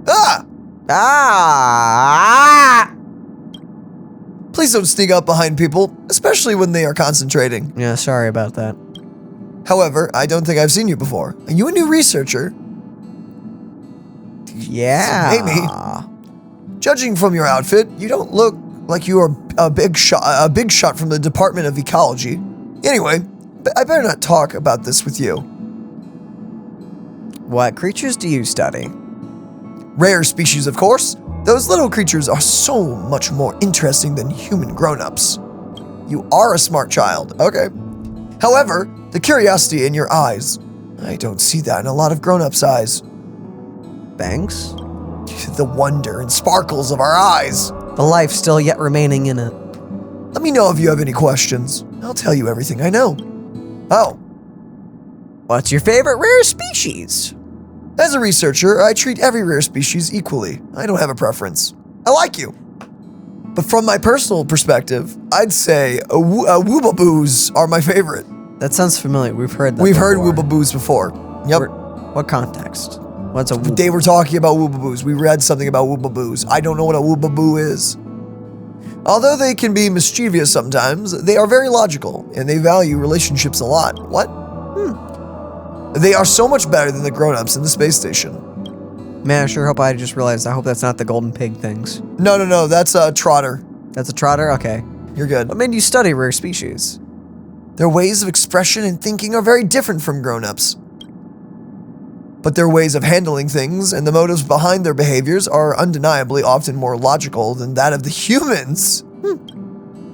Ah! Ah! Please don't sneak up behind people, especially when they are concentrating. Yeah, sorry about that. However, I don't think I've seen you before. Are you a new researcher? Yeah. Maybe. Judging from your outfit, you don't look like you are a big shot from the Department of Ecology. Anyway, I better not talk about this with you. What creatures do you study? Rare species, of course. Those little creatures are so much more interesting than human grown-ups. You are a smart child, okay. However, the curiosity in your eyes, I don't see that in a lot of grown-ups' eyes. Thanks. The wonder and sparkles of our eyes. The life still yet remaining in it. Let me know if you have any questions. I'll tell you everything I know. Oh, What's your favorite rare species? as a researcher, I treat every rare species equally. I don't have a preference. I like you. But from my personal perspective, I'd say woobaboos are my favorite. That sounds familiar. We've heard that We've heard before. woobaboos before. Yep. What context? What's a They were talking about woobaboos. We read something about woobaboos. I don't know what a woobaboo is. Although they can be mischievous sometimes, they are very logical, and they value relationships a lot. What? They are so much better than the grown-ups in the space station. Man, I sure hope I just realized. I hope that's not the golden pig things. No, that's a trotter. That's a trotter? Okay. You're good. What made you study rare species? Their ways of expression and thinking are very different from grown-ups. But their ways of handling things and the motives behind their behaviors are undeniably often more logical than that of the humans.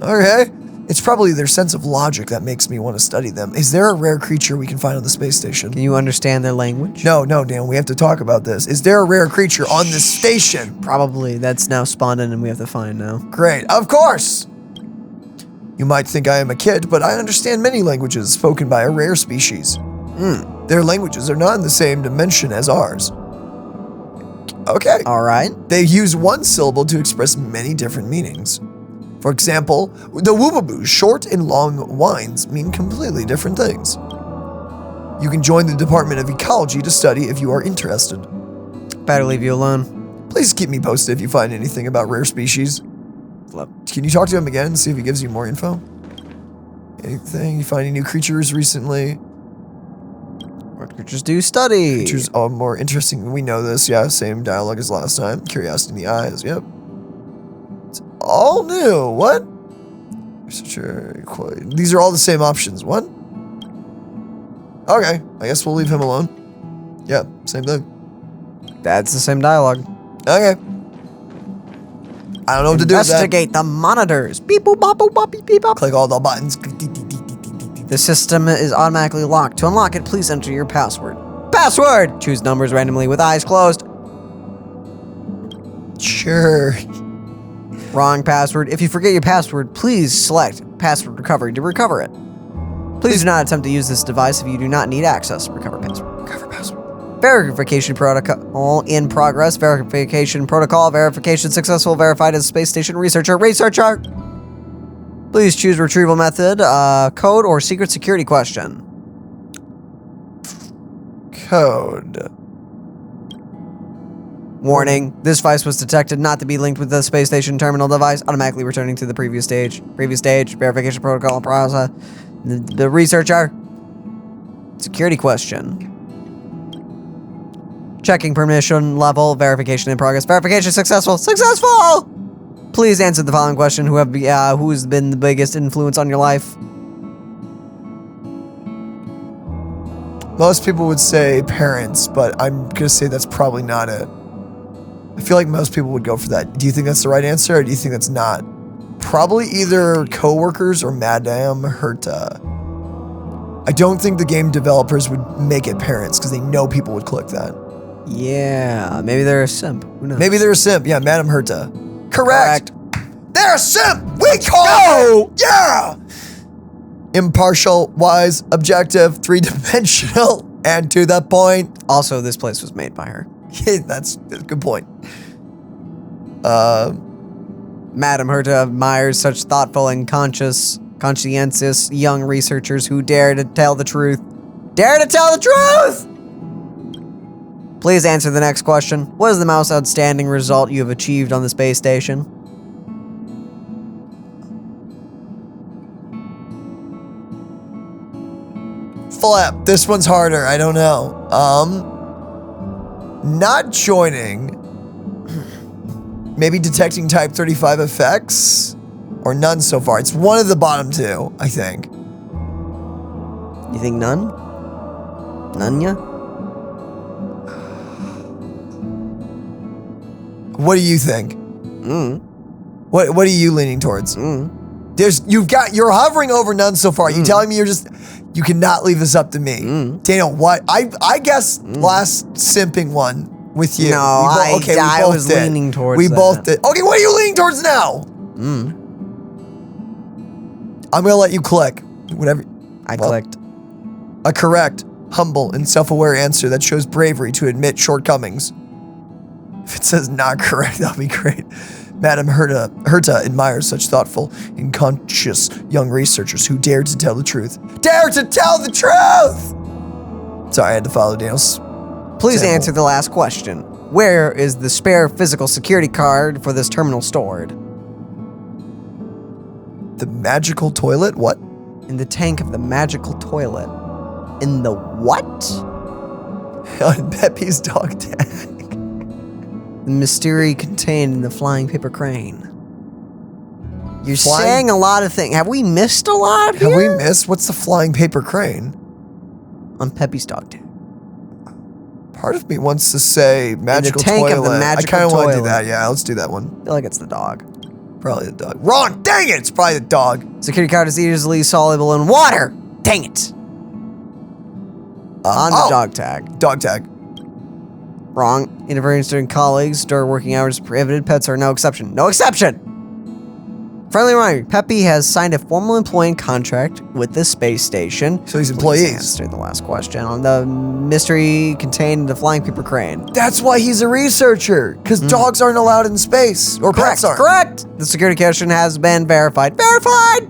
Okay. It's probably their sense of logic that makes me want to study them. Is there a rare creature we can find on the space station? Can you understand their language? No, Dan, we have to talk about this. Is there a rare creature on this station? Probably. That's now spawned in and we have to find now. Great, of course! You might think I am a kid, but I understand many languages spoken by a rare species. Their languages are not in the same dimension as ours. Okay. All right. They use one syllable to express many different meanings. For example, the whoopaboo, short and long whines, mean completely different things. You can join the Department of Ecology to study if you are interested. Better leave you alone. Please keep me posted if you find anything about rare species. Can you talk to him again and see if he gives you more info? Anything? You find any new creatures recently? What creatures do you study? Creatures are more interesting. We know this, yeah. Same dialogue as last time. Curiosity in the eyes, yep. It's all new. What? Researcher. These are all the same options. What? Okay, I guess we'll leave him alone. Yeah, same thing. That's the same dialogue. Okay. I don't know what to do with that. Investigate the monitors. Beep boop bop boop bop beep beep bop. Click all the buttons. The system is automatically locked. To unlock it, please enter your password. Password! Choose numbers randomly with eyes closed. Sure. Wrong password. If you forget your password, please select password recovery to recover it. Please do not attempt to use this device if you do not need access. Recover password. Recover password. Verification protocol in progress. Verification protocol. Verification successful. Verified as space station researcher. Researcher! Please choose retrieval method, code, or secret security question. Code. Warning, this device was detected not to be linked with the space station terminal device, automatically returning to the previous stage. Previous stage, verification protocol in process. The researcher. Security question. Checking permission level, verification in progress. Verification successful. Successful! Please answer the following question. Who's been the biggest influence on your life? Most people would say parents, but I'm gonna say that's probably not it. I feel like most people would go for that. Do you think that's the right answer, or do you think that's not? Probably either coworkers or Madame Herta. I don't think the game developers would make it parents because they know people would click that. Yeah, maybe they're a simp. Who knows? Maybe they're a simp. Yeah, Madame Herta. Correct. They're a simp. We call it. Yeah. Impartial, wise, objective, three-dimensional, and to the point. Also, this place was made by her. That's a good point. Madame Herta admires such thoughtful and conscientious young researchers who dare to tell the truth. Dare to tell the truth! Please answer the next question. What is the most outstanding result you have achieved on the space station? Flip. This one's harder. I don't know. Not joining. Maybe detecting type 35 effects? Or none so far. It's one of the bottom two, I think. You think none? None ya? What do you think? What are you leaning towards? You're hovering over none so far. You telling me you cannot leave this up to me. Daniel, what? I guess last simping one with you. No, I was leaning towards We that. both did. Okay, what are you leaning towards now? I'm gonna let you click. Whatever. I clicked. A correct, humble, and self-aware answer that shows bravery to admit shortcomings. If it says not correct, that'll be great. Madame Herta admires such thoughtful and conscious young researchers who dare to tell the truth. Dare to tell the truth! Sorry, I had to follow Daniel's. Please example. answer the last question. Where is the spare physical security card for this terminal stored? The magical toilet? What? In the tank of the magical toilet. In the what? On Pepe's dog tag. The mystery contained in the flying paper crane. You're saying a lot of things. Have we missed a lot here? Have we missed? What's the flying paper crane? On Pepe's dog tag. Part of me wants to say magical tank toilet. of the magical I kind of want to do toilet. that. Yeah, let's do that one. I feel like it's the dog. Probably the dog. Wrong! Dang it! It's probably the dog. Security card is easily soluble in water. Dang it. On the dog tag. Dog tag. Wrong. Interference during colleagues, during working hours prohibited. Pets are no exception. No exception! Friendly reminder, Peppy has signed a formal employment contract with the space station. So he's Please employees. answer the last question on the mystery contained in the flying paper crane. That's why he's a researcher, because dogs aren't allowed in space, or pets aren't. Correct! The security question has been verified. Verified!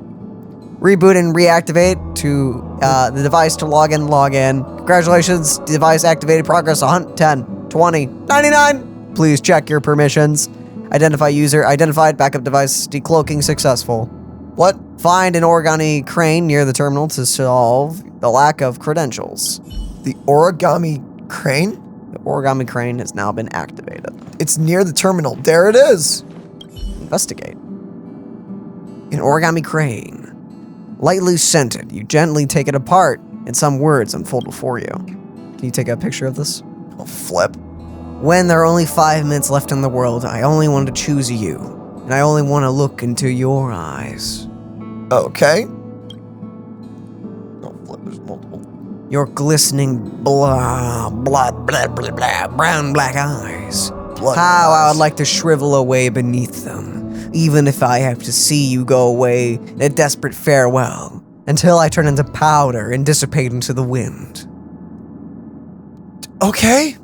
Reboot and reactivate to the device to log in, log in. Congratulations, device activated, progress 10, 20, 99. Please check your permissions. Identify user, identified, backup device, decloaking successful. What? Find an origami crane near the terminal to solve the lack of credentials. The origami crane? The origami crane has now been activated. It's near the terminal. There it is. Investigate. An origami crane. Lightly scented, you gently take it apart, and some words unfold before you. Can you take a picture of this? Oh, flip. When there are only 5 minutes left in the world, I only want to choose you, and I only want to look into your eyes. Okay. Oh, flip. There's multiple. Your glistening brown black eyes. Blood How I eyes. would like to shrivel away beneath them, even if I have to see you go away in a desperate farewell, until I turn into powder and dissipate into the wind. Okay.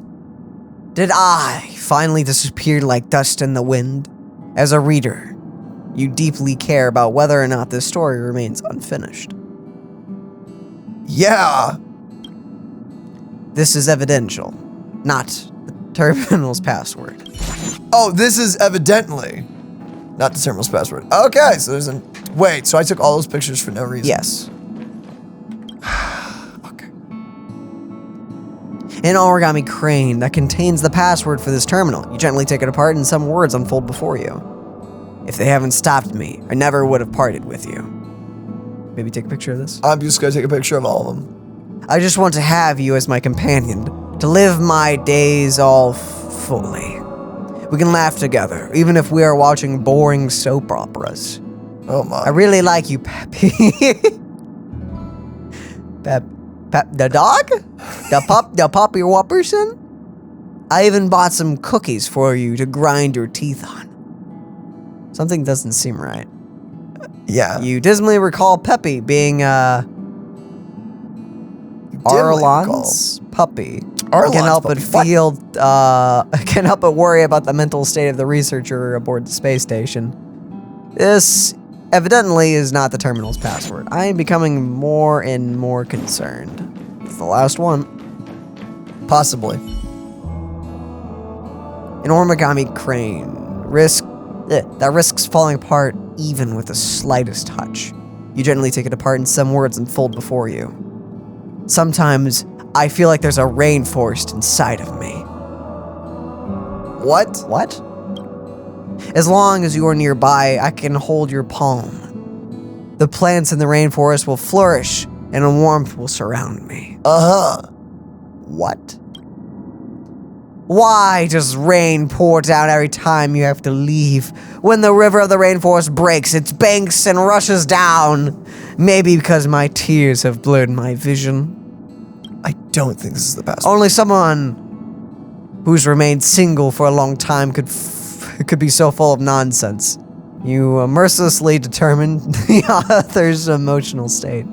Did I finally disappear like dust in the wind? As a reader, you deeply care about whether or not this story remains unfinished. Yeah. This is evidential, not the terminal's password. Oh, this is evidently not the terminal's password. Okay, so there's an... Wait, so I took all those pictures for no reason? Yes. Okay. An origami crane that contains the password for this terminal. You gently take it apart and some words unfold before you. If they haven't stopped me, I never would have parted with you. Maybe take a picture of this? I'm just gonna take a picture of all of them. I just want to have you as my companion, to live my days all fully. We can laugh together, even if we are watching boring soap operas. Oh my. I really like you, Peppy. The dog? The puppy whopperson? I even bought some cookies for you to grind your teeth on. Something doesn't seem right. Yeah. You dismally recall Peppy being, Arlan's puppy. Arlan's Can't help puppy. but What? feel, can't help but worry about the mental state of the researcher aboard the space station. This evidently is not the terminal's password. I am becoming more and more concerned. It's the last one. Possibly. An origami crane that risks falling apart even with the slightest touch. You gently take it apart and some words unfold before you. Sometimes I feel like there's a rainforest inside of me. What? What? As long as you are nearby, I can hold your palm. The plants in the rainforest will flourish and a warmth will surround me. Uh-huh. What? Why does rain pour down every time you have to leave? When the river of the rainforest breaks its banks and rushes down? Maybe because my tears have blurred my vision. I don't think this is the password. Only someone who's remained single for a long time could be so full of nonsense. You mercilessly determine the author's emotional state.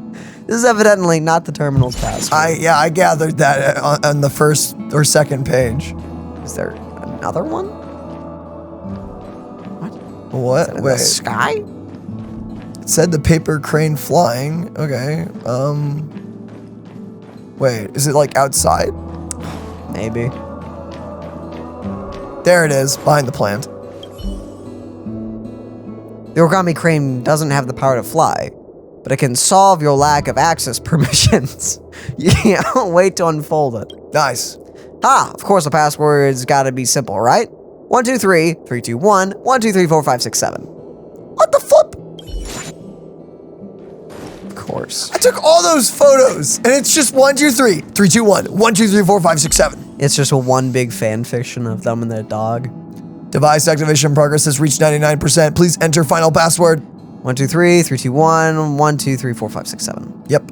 This is evidently not the terminal's password. I gathered that on the first or second page. Is there another one? What? In the Wait. sky? It said the paper crane flying. Okay. Wait, is it like outside? Maybe. There it is, behind the plant. The origami crane doesn't have the power to fly, but it can solve your lack of access permissions. You can't wait to unfold it. Nice. Of course the password's gotta be simple, right? 123 321 1234567. What the flip? Of course. I took all those photos, and it's just 1, 2, 3, 3, 2, 1, 1, 2, 3, 4, 5, 6, 7. It's just a one big fan fiction of them and their dog. Device activation progress has reached 99%. Please enter final password. 123 321 1234567. Yep.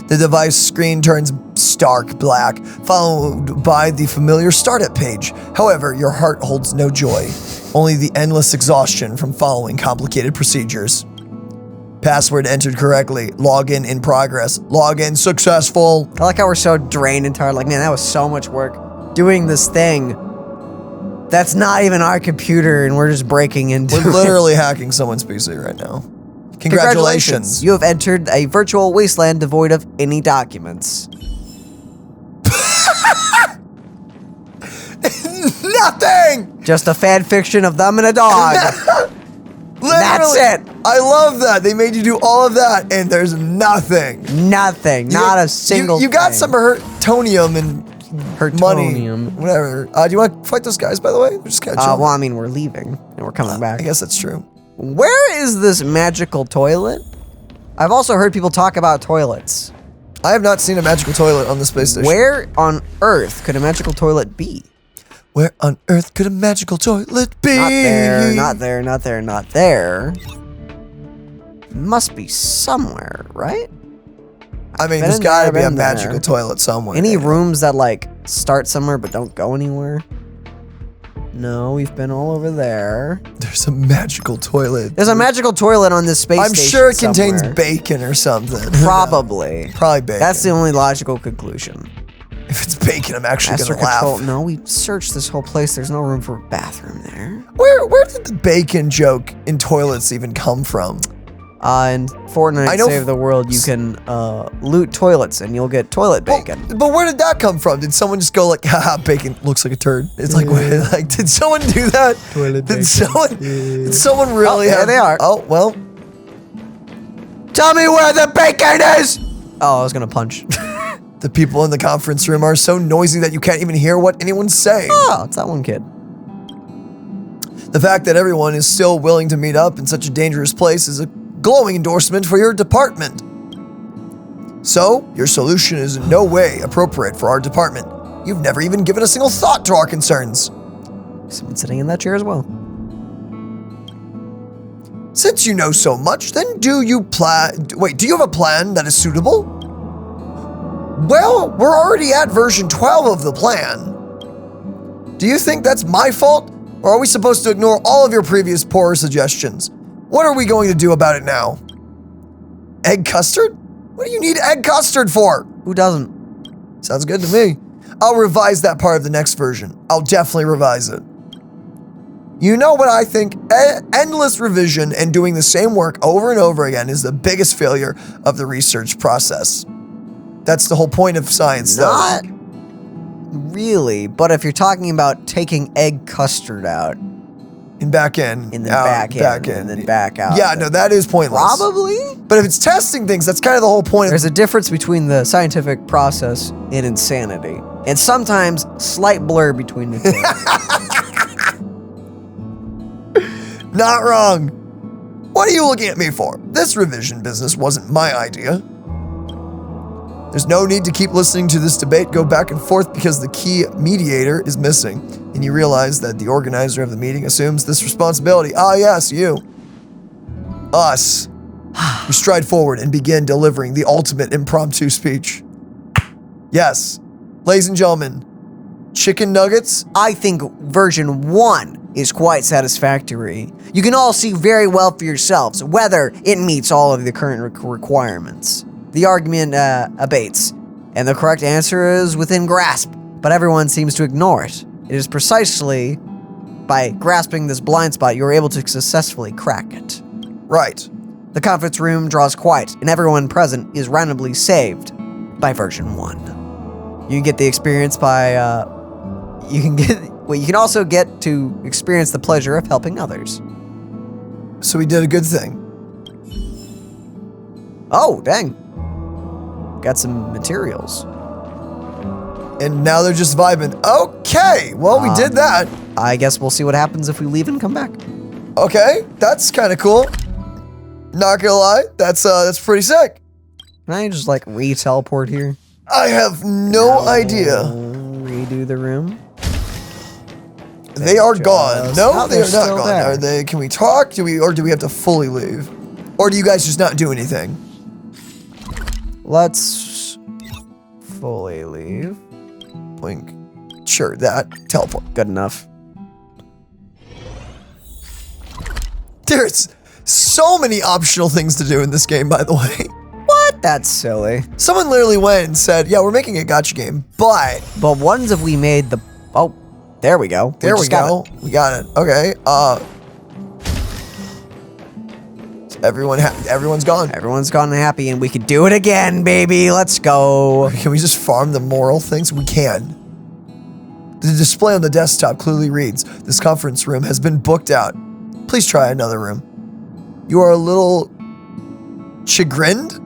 The device screen turns stark black, followed by the familiar startup page. However, your heart holds no joy, only the endless exhaustion from following complicated procedures. Password entered correctly. Login in progress. Login successful. I like how we're so drained and tired. Like, man, that was so much work doing this thing. That's not even our computer, and we're just breaking into We're literally hacking someone's PC right now. Congratulations. You have entered a virtual wasteland devoid of any documents. Nothing! Just a fan fiction of them and a dog. That's it. I love that. They made you do all of that, and there's nothing. Nothing. Not a single You got thing. some Hertonium and money. Hertonium. Whatever. Do you want to fight those guys, by the way? They're just kind of chill. Well, I mean, we're leaving, and we're coming back. I guess that's true. Where is this magical toilet? I've also heard people talk about toilets. I have not seen a magical toilet on the space station. Where on earth could a magical toilet be? Where on earth could a magical toilet be? Not there, not there, not there, not there. Must be somewhere, right? I mean, Been there's in got to there, be a been magical there. toilet somewhere. Any rooms that like start somewhere but don't go anywhere? No, we've been all over there. There's a magical toilet. There's a magical toilet on this space I'm station sure it contains somewhere. bacon or something. Probably. Probably bacon. That's the only logical conclusion. If it's bacon, I'm actually Master gonna control. laugh. No, we searched this whole place. There's no room for a bathroom there. Where did the bacon joke in toilets even come from? In Fortnite I know Save the World, you can loot toilets and you'll get toilet bacon. But where did that come from? Did someone just go like, haha, bacon looks like a turd? It's like, wait, like, did someone do that? Toilet bacon. Did someone really there have? they are. Oh, well. Tell me where the bacon is! Oh, I was gonna punch. The people in the conference room are so noisy that you can't even hear what anyone's saying. Oh, it's that one kid. The fact that everyone is still willing to meet up in such a dangerous place is a glowing endorsement for your department. So, your solution is in no way appropriate for our department. You've never even given a single thought to our concerns. Someone sitting in that chair as well. Since you know so much, then do you have a plan that is suitable? Well, we're already at version 12 of the plan. Do you think that's my fault? Or are we supposed to ignore all of your previous poor suggestions? What are we going to do about it now? Egg custard? What do you need egg custard for? Who doesn't? Sounds good to me. I'll revise that part of the next version. I'll definitely revise it. You know what I think? Endless revision and doing the same work over and over again is the biggest failure of the research process. That's the whole point of science, though. Not really, but if you're talking about taking egg custard out, In back in. and then back in, and then back out. Yeah, no, that is pointless. Probably. But if it's testing things, that's kind of the whole point. There's a difference between the scientific process and insanity. And sometimes slight blur between the two. Not wrong. What are you looking at me for? This revision business wasn't my idea. There's no need to keep listening to this debate go back and forth because the key mediator is missing, and you realize that the organizer of the meeting assumes this responsibility. Ah, yes, you. Us. We stride forward and begin delivering the ultimate impromptu speech. Yes, ladies and gentlemen, chicken nuggets. I think version 1 is quite satisfactory. You can all see very well for yourselves whether it meets all of the current requirements. The argument abates, and the correct answer is within grasp, but everyone seems to ignore it. It is precisely by grasping this blind spot you are able to successfully crack it. Right. The conference room draws quiet, and everyone present is randomly saved by version 1. You can get the experience by, you can also get to experience the pleasure of helping others. So we did a good thing. Oh, dang. Got some materials. And now they're just vibing. Okay, well, we did that. I guess we'll see what happens if we leave and come back. Okay, that's kind of cool. Not gonna lie, that's pretty sick. Can I just like re-teleport here? I have no idea. Redo the room. They are gone. No, Oh, they they're are not still gone. there. Are they? Can we talk? Do we have to fully leave? Or do you guys just not do anything? Let's fully leave. Blink. Sure, that. Teleport. Good enough. There's so many optional things to do in this game, by the way. What? That's silly. Someone literally went and said, yeah, we're making a gacha game, but... But ones have we made the... Oh, there we go. There we just got go. it. We got it. Okay, everyone's gone. Everyone's gone and happy, and we could do it again, baby. Let's go. Can we just farm the moral things? We can. The display on the desktop clearly reads, this conference room has been booked out. Please try another room. You are a little chagrined?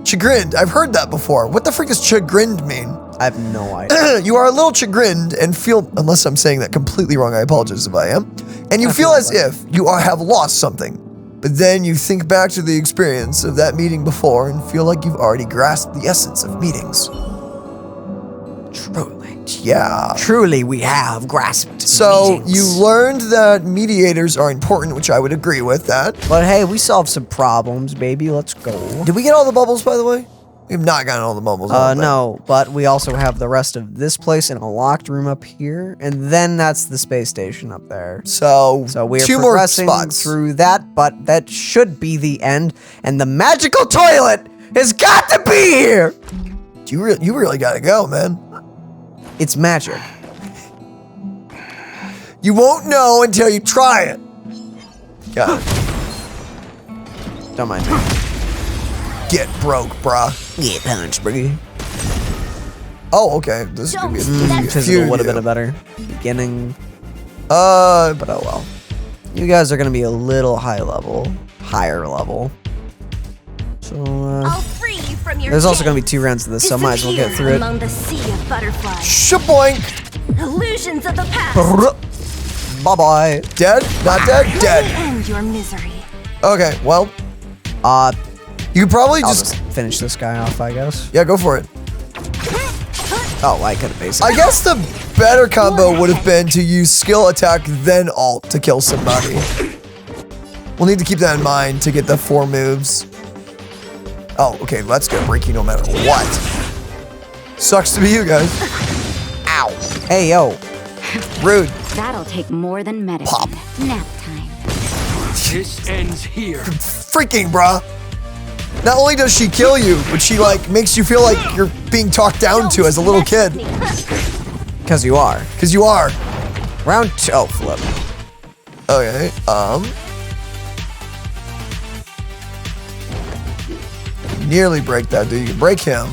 Chagrined. I've heard that before. What the frick does chagrined mean? I have no idea. You are a little chagrined and feel, unless I'm saying that completely wrong, I apologize if I am. And you feel as if you have lost something. But then you think back to the experience of that meeting before and feel like you've already grasped the essence of meetings. Truly. Yeah. Truly, we have grasped So meetings. you learned that mediators are important, which I would agree with that. But hey, we solved some problems, baby. Let's go. Did we get all the bubbles, by the way? We have not gotten all the bubbles. I don't think. No, but we also have the rest of this place in a locked room up here, and then that's the space station up there. So we are two more progressing spots. through that, but that should be the end, and the magical toilet has got to be here! You really gotta go, man. It's magic. You won't know until you try it. Got it. Don't mind me. Get broke, brah. Get punched, bro. Oh, okay. This could be a Physical would have been a better beginning. But oh well. You guys are gonna be a little higher level. So, I'll free you from your there's also chains. gonna be 2 rounds of this, so I might as well get through it. Among the sea of butterflies. Shaboink. Illusions of the past. Bye-bye. Dead? Not dead? Let me Dead. end your misery. Okay, well, I'll you could probably just finish this guy off, I guess. Yeah, go for it. Oh, I could have basically. I guess the better combo would have been to use skill attack then alt to kill somebody. We'll need to keep that in mind to get the 4 moves. Oh, okay, let's go breaking no matter what. Sucks to be you guys. Ow. Hey, yo. Rude. That'll take more than medicine. Pop. Nap time. This ends here. Freaking, bruh. Not only does she kill you, but she, like, makes you feel like you're being talked down to as a little kid. Because you are. Because you are. Round 2. Oh, flip. Okay, nearly break that dude. You can break him.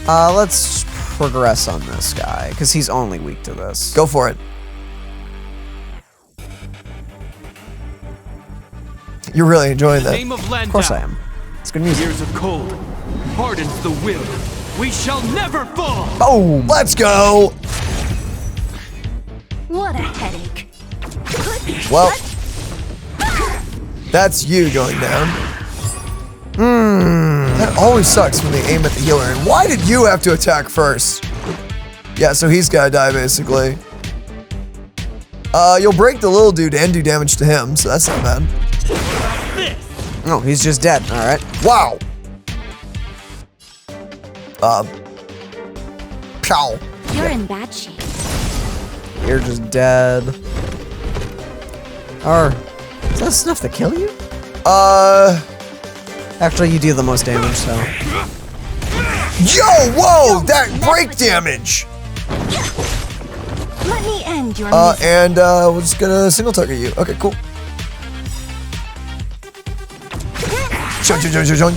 Let's progress on this guy, because he's only weak to this. Go for it. You're really enjoying that. Name of Of course I am. It's good music. Years of cold hardens the will. We shall never fall. Boom! Let's go. What a headache. Well, that's you going down. That always sucks when they aim at the healer. And why did you have to attack first? Yeah, so he's gotta die basically. You'll break the little dude and do damage to him, so that's not bad. No, he's just dead. All right. Wow. Pow. You're in bad shape. You're just dead. Or is that enough to kill you? Actually, you do the most damage, so. Yo, whoa, that break damage. Let me end your misery. And we're just gonna single target you. Okay, cool. Shunk, shunk, shunk, shunk, shunk.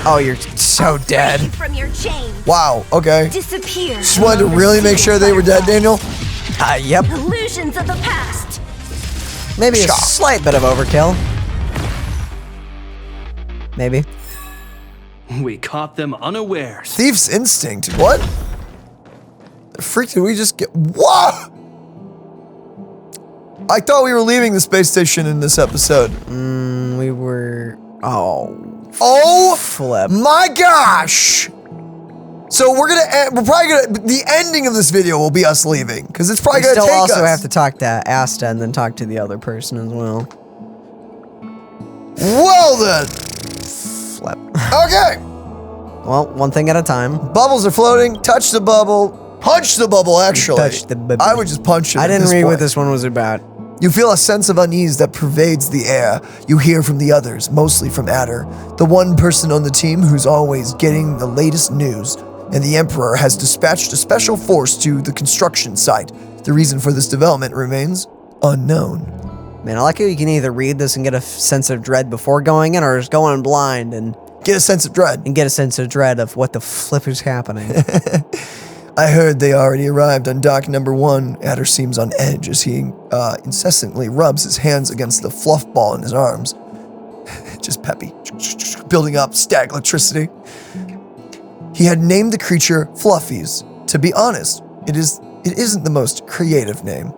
Oh, you're so dead. Free from your chains. Wow, okay. Disappear. Just wanted to among the really sea make of sure they were dead, butterflies. Daniel. Yep. Illusions of the past. Maybe a Chop. slight bit of overkill. Maybe. We caught them unawares. Thief's instinct. What? The freak did we just get? What? I thought we were leaving the space station in this episode. We were. Oh. Oh Flip. my gosh! So we're probably gonna. The ending of this video will be us leaving because it's probably We gonna still take also us. have to talk to Asta and then talk to the other person as well. Well then. Flip. Okay. Well, one thing at a time. Bubbles are floating. Touch the bubble. Punch the bubble, actually. Touch the bubble. I would just punch it. I at didn't this read what point. this one was about. You feel a sense of unease that pervades the air. You hear from the others, mostly from Adder, the one person on the team who's always getting the latest news. And the Emperor has dispatched a special force to the construction site. The reason for this development remains unknown. Man, I like how you can either read this and get a sense of dread before going in, or just go in blind and Get a sense of dread. get a sense of dread of what the flip is happening. I heard they already arrived on dock number 1. Adder seems on edge as he incessantly rubs his hands against the fluff ball in his arms. Just peppy. Building up static electricity. He had named the creature Fluffies. To be honest, it isn't the most creative name.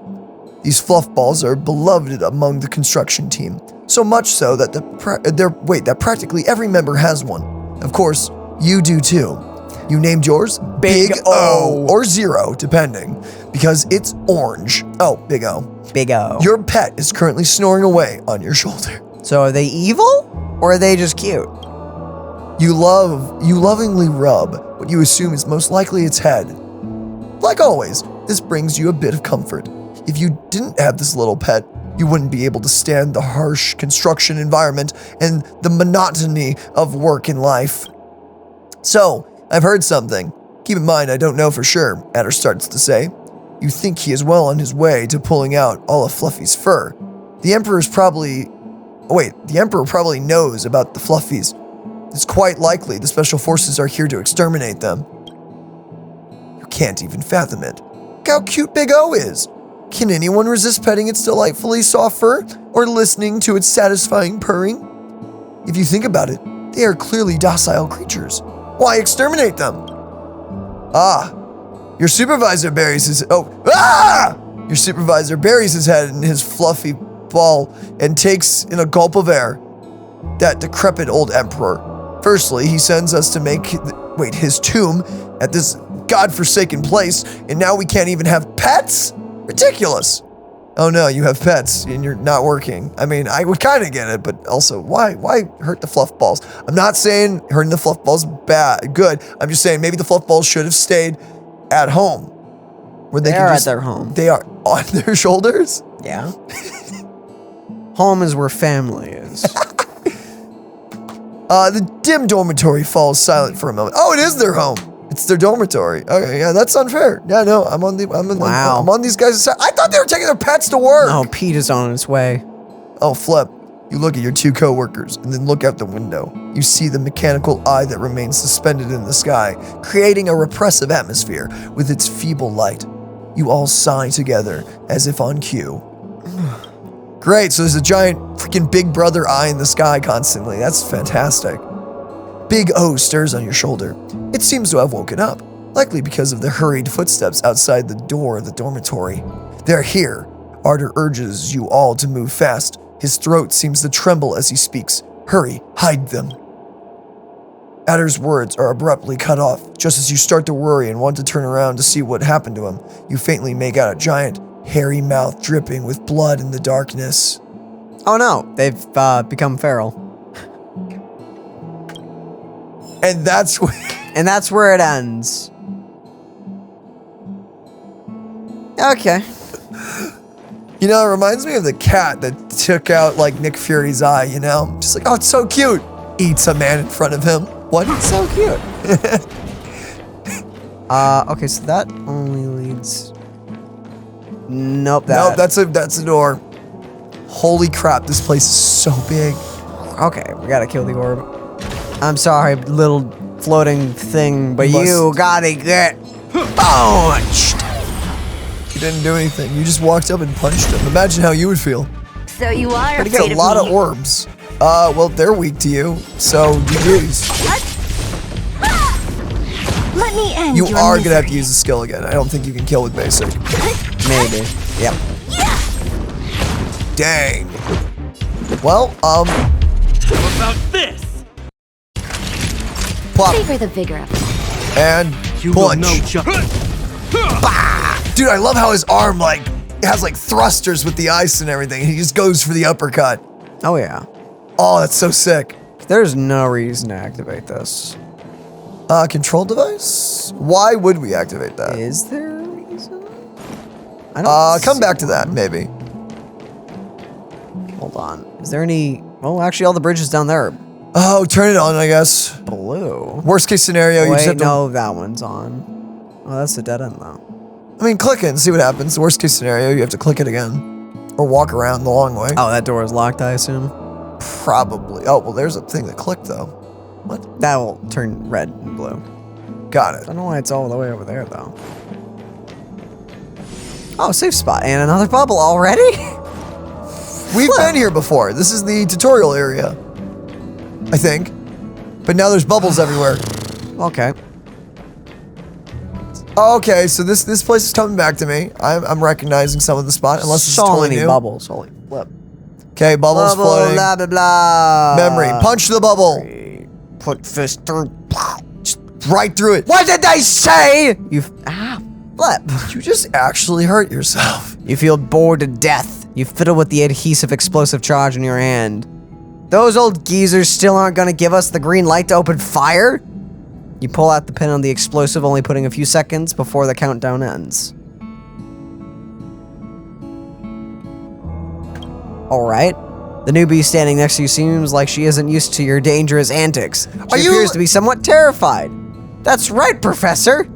These fluff balls are beloved among the construction team, so much so that that practically every member has one. Of course, you do too. You named yours Big O or Zero, depending, because it's orange. Oh, Big O. Big O. Your pet is currently snoring away on your shoulder. So are they evil, or are they just cute? You lovingly rub what you assume is most likely its head. Like always, this brings you a bit of comfort. If you didn't have this little pet, you wouldn't be able to stand the harsh construction environment and the monotony of work and life. So, I've heard something. Keep in mind, I don't know for sure, Adder starts to say. You think he is well on his way to pulling out all of Fluffy's fur. The Emperor probably knows about the Fluffies. It's quite likely the Special Forces are here to exterminate them. You can't even fathom it. Look how cute Big O is. Can anyone resist petting its delightfully soft fur or listening to its satisfying purring? If you think about it, they are clearly docile creatures. Why exterminate them? Your supervisor buries his head in his fluffy ball and takes in a gulp of air. That decrepit old Emperor. Firstly, he sends us to make his tomb at this godforsaken place, and now we can't even have pets? Ridiculous. Oh no, you have pets and you're not working. I mean, I would kind of get it, but also, why hurt the fluff balls? I'm not saying hurting the fluff balls good. I'm just saying maybe the fluff balls should have stayed at home. Where They are at their home. They are on their shoulders? Yeah. Home is where family is. The dim dormitory falls silent for a moment. Oh, it is their home. It's their dormitory. Okay, yeah, that's unfair. Yeah, no, I'm on these guys' side. I thought they were taking their pets to work. No, Pete is on his way. Oh, Flip. You look at your two co-workers and then look out the window. You see the mechanical eye that remains suspended in the sky, creating a repressive atmosphere with its feeble light. You all sigh together as if on cue. Great, so there's a giant freaking big brother eye in the sky constantly. That's fantastic. Big O stirs on your shoulder. It seems to have woken up, likely because of the hurried footsteps outside the door of the dormitory. They're here. Ardor urges you all to move fast. His throat seems to tremble as he speaks. Hurry, hide them. Adder's words are abruptly cut off. Just as you start to worry and want to turn around to see what happened to him, you faintly make out a giant, hairy mouth dripping with blood in the darkness. Oh no, they've become feral. And that's where it ends. Okay. You know, it reminds me of the cat that took out like Nick Fury's eye, you know? Just like, oh, it's so cute. Eats a man in front of him. What? It's so cute. Okay, so that only leads... Nope, that's a door. Holy crap, this place is so big. Okay, we gotta kill the orb. I'm sorry, little floating thing, but you gotta get punched. You didn't do anything. You just walked up and punched him. Imagine how you would feel. So you are But you afraid get a lot of of orbs. Well, they're weak to you, so GG's. Let me end You your are gonna have to misery. use the skill again. I don't think you can kill with basic. Maybe. Yep. Dang. Well, How about this? plop Savor the vigor of it. and You will punch. know just. Dude, I love how his arm has thrusters with the ice and everything. He just goes for the uppercut. Oh yeah. Oh, that's so sick. There's no reason to activate this. Control device? Why would we activate that? Is there a reason? I don't Come back to that, maybe. Hold on. Is there any... Oh, actually, all the bridges down there are Oh, turn it on, I guess. blue. Worst case scenario, you just have Wait, to... no, that one's on. Oh, that's a dead end, though. I mean, click it and see what happens. The worst case scenario, you have to click it again. Or walk around the long way. Oh, that door is locked, I assume? Probably. Oh, well, there's a thing that clicked, though. What? That will turn red and blue. Got I it. don't know why it's all the way over there, though. Oh, safe spot. And another bubble already? We've been here before. This is the tutorial area. I think. But now there's bubbles everywhere. Okay. Okay, so this place is coming back to me. I'm recognizing some of the spot, unless it's so totally many new. bubbles. Holy flip. Okay, bubbles Bubble, floating. blah, blah, blah. Memory. Punch the bubble. Put fist through. Just right through it. What did they say? You flip. You just actually hurt yourself. You feel bored to death. You fiddle with the adhesive explosive charge in your hand. Those old geezers still aren't gonna give us the green light to open fire? You pull out the pin on the explosive, only putting a few seconds before the countdown ends. Alright. The newbie standing next to you seems like she isn't used to your dangerous antics. She appears to be somewhat terrified. That's right, Professor!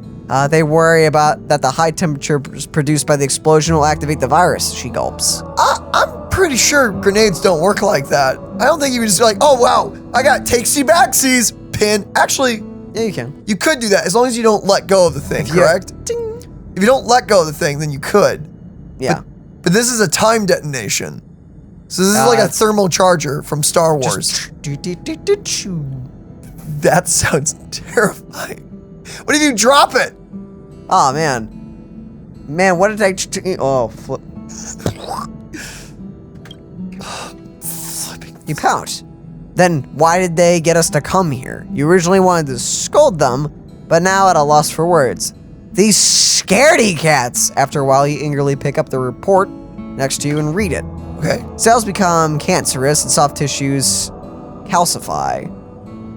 They worry about that the high temperatures produced by the explosion will activate the virus, she gulps. I'm pretty sure grenades don't work like that. I don't think you can just be like, oh wow, I got takesy-backsies pin. Actually, Yeah, you can. you could do that as long as you don't let go of the thing, correct? Ding. If you don't let go of the thing, then you could. Yeah. But this is a time detonation. So this is like a it's thermal charger from Star Wars. That sounds terrifying. What if you drop it? Oh man. Man, what did I oh flip. You pout. Then why did they get us to come here? You originally wanted to scold them, but now at a loss for words. These scaredy cats! After a while, you eagerly pick up the report next to you and read it. Okay. Cells become cancerous and soft tissues calcify.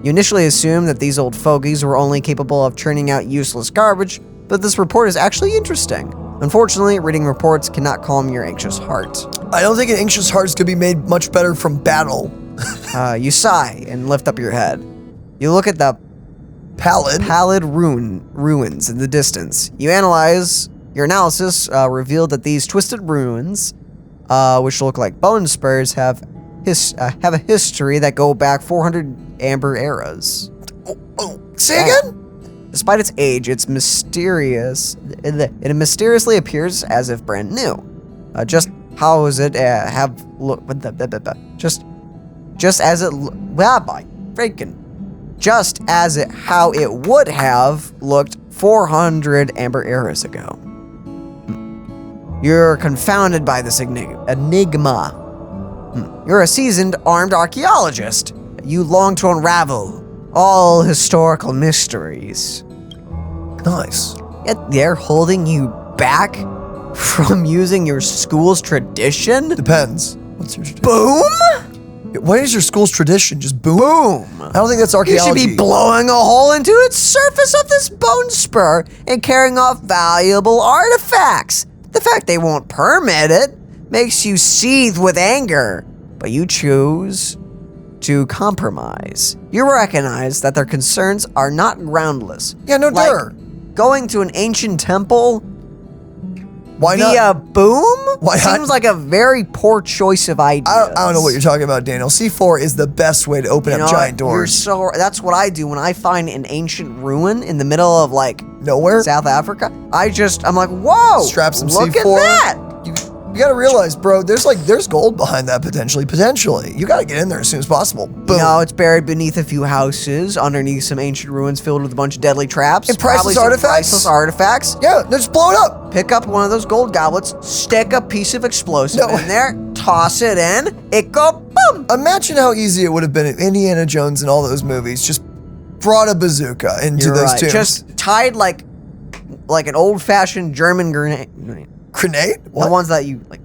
You initially assumed that these old fogies were only capable of churning out useless garbage, but this report is actually interesting. Unfortunately, reading reports cannot calm your anxious heart. I don't think an anxious heart could be made much better from battle. You sigh and lift up your head. You look at the pallid ruins in the distance. Your analysis revealed that these twisted ruins, which look like bone spurs, have a history that go back 400 amber eras. Say again? Despite its age, it mysteriously appears as if brand new. Just how does it have look? Just as it how it would have looked 400 amber eras ago. You're confounded by this enigma. You're a seasoned armed archaeologist. You long to unravel all historical mysteries. Nice. Yet they're holding you back from using your school's tradition? Depends. What's your tradition? Boom? What is your school's tradition? Just boom? Boom. I don't think that's You archaeology. should be blowing a hole into its surface of this bone spur and carrying off valuable artifacts. The fact they won't permit it makes you seethe with anger, but you choose to compromise. You recognize that their concerns are not groundless. Yeah, no doubt. Going to an ancient temple Why via not? boom Why not? seems like a very poor choice of ideas. I don't know what you're talking about, Daniel. C4 is the best way to open up giant doors. That's what I do when I find an ancient ruin in the middle of like Nowhere? South Africa. I'm like, whoa! Strap some look C4. at that! You gotta realize, bro, there's gold behind that potentially. You gotta get in there as soon as possible. Boom. No, it's buried beneath a few houses, underneath some ancient ruins filled with a bunch of deadly traps. And priceless probably some artifacts? Priceless artifacts. Yeah, just blow it up. Pick up one of those gold goblets, stick a piece of explosive in there, toss it in, it go boom! Imagine how easy it would have been if Indiana Jones and all those movies just brought a bazooka into those tombs. Just tied like an old-fashioned German grenade. Grenade? What? The ones that you like.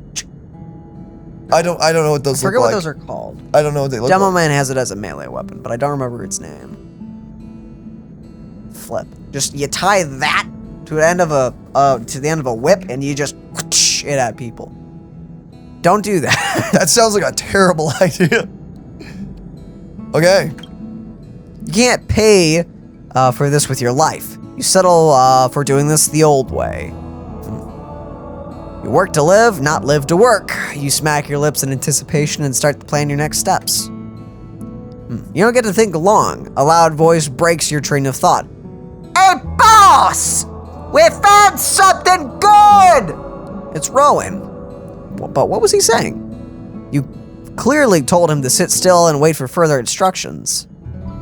I don't know what those look Forget like. what those are called. I don't know what they look Demo like. Man has it as a melee weapon, but I don't remember its name. flip. Just you tie that to the end of a whip, and you just whoosh it at people. Don't do that. That sounds like a terrible idea. Okay. You can't pay for this with your life. You settle for doing this the old way. You work to live, not live to work. You smack your lips in anticipation and start to plan your next steps. You don't get to think long. A loud voice breaks your train of thought. Hey, boss! We found something good! It's Rowan. But what was he saying? You clearly told him to sit still and wait for further instructions.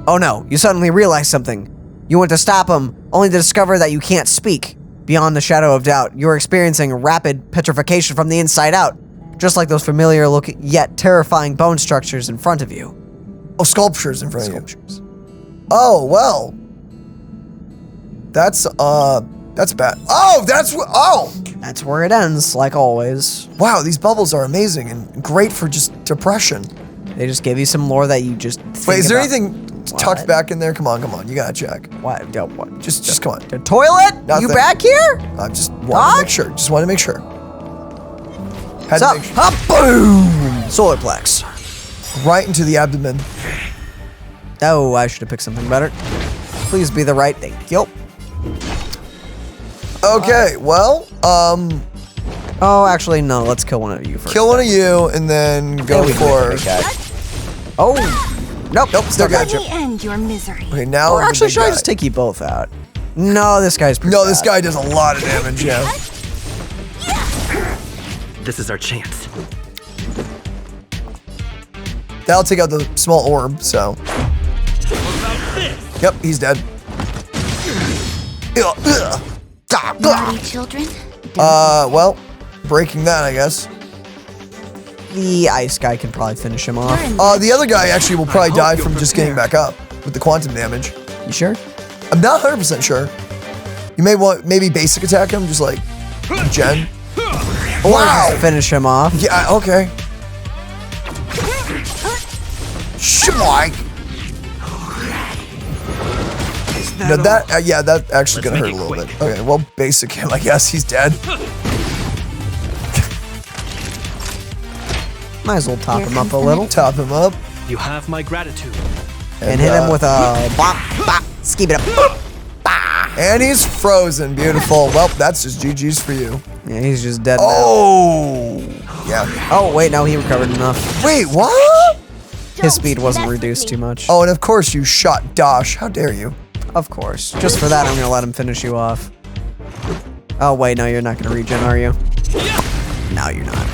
Oh no, you suddenly realize something. You went to stop him, only to discover that you can't speak. Beyond the shadow of doubt, you're experiencing rapid petrification from the inside out, just like those familiar looking yet terrifying bone structures in front of you. Oh, sculptures in front of you. Oh, well. That's bad. Oh, That's where it ends, like always. Wow, these bubbles are amazing and great for just depression. They just give you some lore that you just think Wait, is there about. anything tucked back in there? Come on, you gotta check. What? What? Just come on. The toilet? Nothing. You back here? I just want to make sure. Just want to make sure. Had to make sure. Up, boom! Solar plex. Right into the abdomen. Oh, I should have picked something better. Please be the right thing. Yup. Okay, well, Oh, actually, no. Let's kill one of you first. kill one of you and then go for. Oh, nope. Still got Let you. me end your misery. Okay, now. Or I'm the actually, big should I guy. just take you both out? No, this guy's pretty No, this bad. guy does a lot of damage. Yeah. This is our chance. That'll take out the small orb. So. Yep, he's dead. Naughty children. Well, breaking that, I guess. The ice guy can probably finish him off. The other guy actually will probably die from just getting back up with the quantum damage. You sure? I'm not 100% sure. You may want maybe basic attack him, just like Jen. Wow. Finish him off. Yeah. Okay. Shmoink. No, that yeah, that actually gonna hurt a little bit. Okay, well, basic him. I guess he's dead. Might as well top him up a little. Top him up. You have my gratitude. And hit him with a bop, bop, skip it up. And he's frozen. Beautiful. Well, that's just GG's for you. Yeah, he's just dead Oh. Yeah. now. Oh, wait, no, he recovered enough. Wait, what? His speed wasn't reduced too much. Oh, and of course you shot Dosh. How dare you? Of course. Just for that, I'm gonna let him finish you off. Oh, wait, no, you're not gonna regen, are you? No, you're not.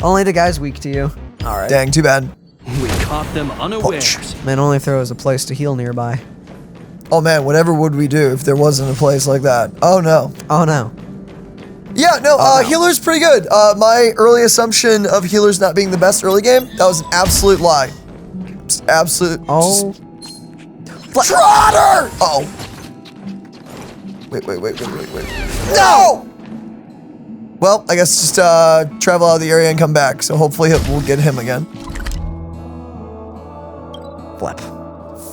Only the guy's weak to you. Alright. Dang, too bad. We caught them unawares. Man only throws a place to heal nearby. Oh man, whatever would we do if there wasn't a place like that? Oh no. Oh, no. Yeah, no, no. healer's pretty good. My early assumption of healers not being the best early game, that was an absolute lie. Just absolute. Oh. Trotter! Oh. Wait. No! Well, I guess just travel out of the area and come back. So hopefully we'll get him again.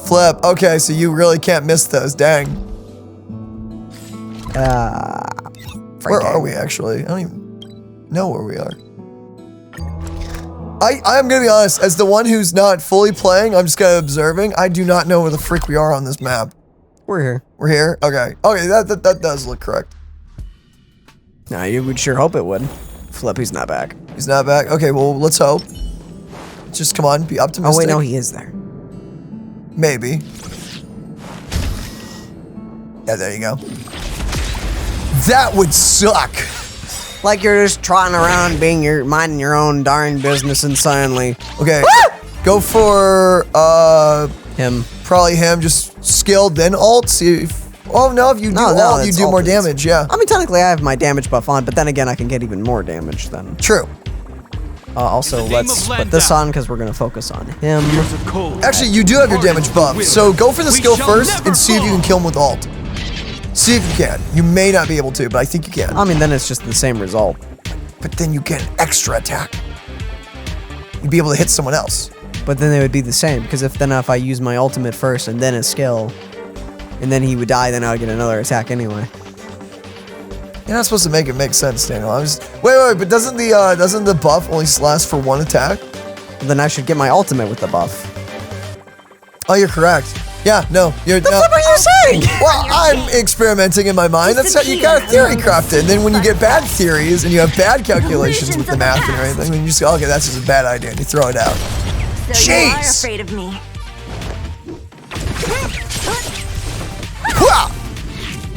Flip. Okay, so you really can't miss those. Dang. Where are we actually? I don't even know where we are. I'm gonna be honest, as the one who's not fully playing, I'm just kind of observing. I do not know where the frick we are on this map. We're here. We're here? Okay. Okay, that does look correct. Nah, you would sure hope it would. Flip, he's not back. He's not back. Okay, well, let's hope. Just come on, be optimistic. Oh, wait, no, he is there. Maybe. Yeah, there you go. That would suck. Like you're just trotting around minding your own darn business and suddenly. Okay, go for, Him. probably him, just skilled, then ult, see if, oh no, if you do ult, you it's do more ult. damage, yeah. I mean, technically I have my damage buff on, but then again, I can get even more damage then. True. Also, In the name let's of put this Landau. on because we're going to focus on him. Years of cold. Actually, you do have your damage buff, so go for the We skill shall first never and see if you can fall. kill him with ult. See if you can. You may not be able to, but I think you can. I mean, then it's just the same result. But then you get an extra attack. You'd be able to hit someone else. But then they would be the same, because if I use my ultimate first and then a skill, And then he would die, then I would get another attack anyway. You're not supposed to make it make sense, Daniel. Wait, but doesn't the buff only last for one attack? Then I should get my ultimate with the buff. Oh, you're correct. Yeah, no, you're. What are you saying? Well, I'm experimenting in my mind. That's how you gotta theory craft it. And then when you get bad theories and you have bad calculations with the math and everything, then you just go, okay, that's just a bad idea, and you throw it out. So you are afraid of me.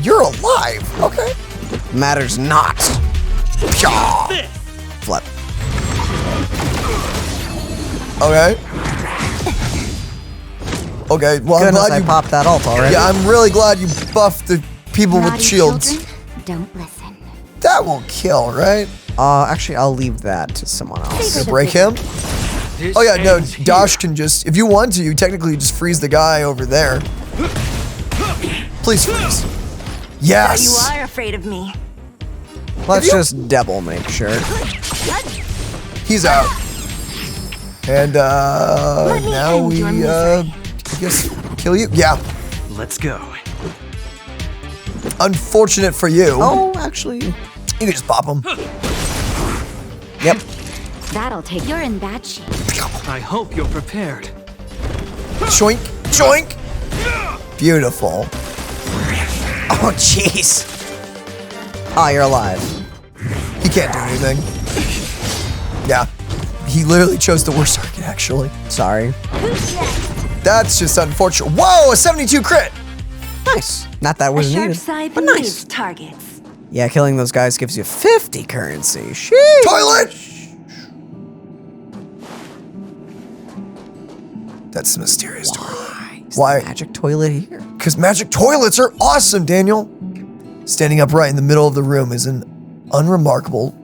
You're alive. Okay. Matters not. Flip. Okay. Okay, well, I'm Goodness, glad I you popped that ult already. Yeah, I'm really glad you buffed the people with shields. Children, don't listen. That won't kill, right? Actually, I'll leave that to someone else. To break him? Oh yeah, no, Dosh can just, if you want to, you technically just freeze the guy over there. Please freeze. Yes! So you are afraid of me. Let's just double make sure. He's out. And now we I guess kill you? Yeah. Let's go. Unfortunate for you. Oh, actually. You can just pop him. Yep. That'll take. You're in bad shape. I hope you're prepared. Choink, choink. Beautiful. Oh, jeez. Oh, you're alive. He can't do anything. Yeah. He literally chose the worst target, actually. Sorry. That's just unfortunate. Whoa, a 72 crit. Nice. Not that was needed, but nice. Targets. Yeah, killing those guys gives you 50 currency. Sheesh. Toilet. That's the mysterious door. Why? Magic toilet here. Because magic toilets are awesome, Daniel. Standing upright in the middle of the room is an unremarkable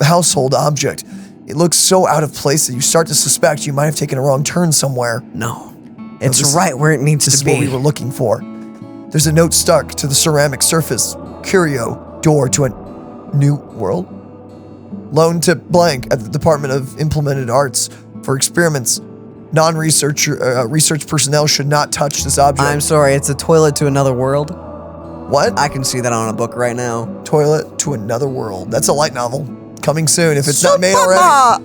household object. It looks so out of place that you start to suspect you might have taken a wrong turn somewhere. No. It's right where it needs This to is what we be. were looking for. There's a note stuck to the ceramic surface. Curio, door to a new world. Loan to blank at the Department of Implemented Arts for experiments. Non-research research personnel should not touch this object. I'm sorry, it's a toilet to another world. What? I can see that on a book right now. Toilet to another world. That's a light novel. Coming soon if it's not made already.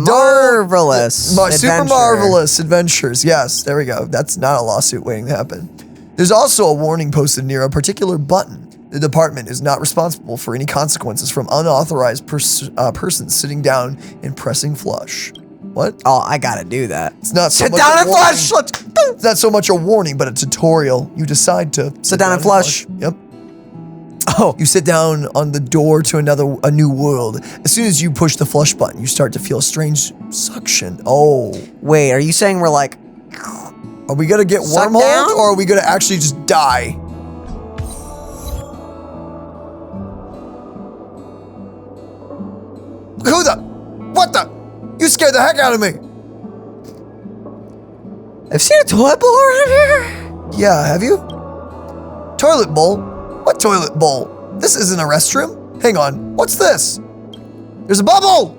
Marvelous. Super Adventure. Marvelous Adventures. Yes, there we go. That's not a lawsuit waiting to happen. There's also a warning posted near a particular button. The department is not responsible for any consequences from unauthorized persons sitting down and pressing flush. What? Oh, I gotta do that. It's not so Sit much down a and warning. flush. Let's go. It's not so much a warning, but a tutorial. You decide to sit down and flush. Yep. Oh, You sit down on the door to a new world. As soon as you push the flush button, you start to feel a strange suction. Oh. wait, are you saying we're like... Are we gonna get Suck wormholed down? or are we gonna actually just die? Who the? What the? You scared the heck out of me. I've seen a toilet bowl around here? Yeah, have you? Toilet bowl? What toilet bowl? This isn't a restroom. Hang on, what's this? There's a bubble!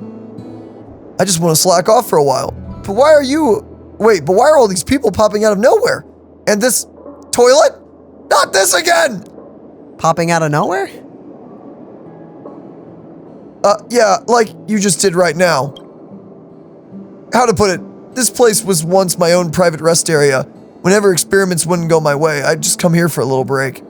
I just want to slack off for a while. But why are all these people popping out of nowhere? And this toilet? Not this again! Popping out of nowhere? Yeah, like you just did right now. How to put it, this place was once my own private rest area. Whenever experiments wouldn't go my way, I'd just come here for a little break.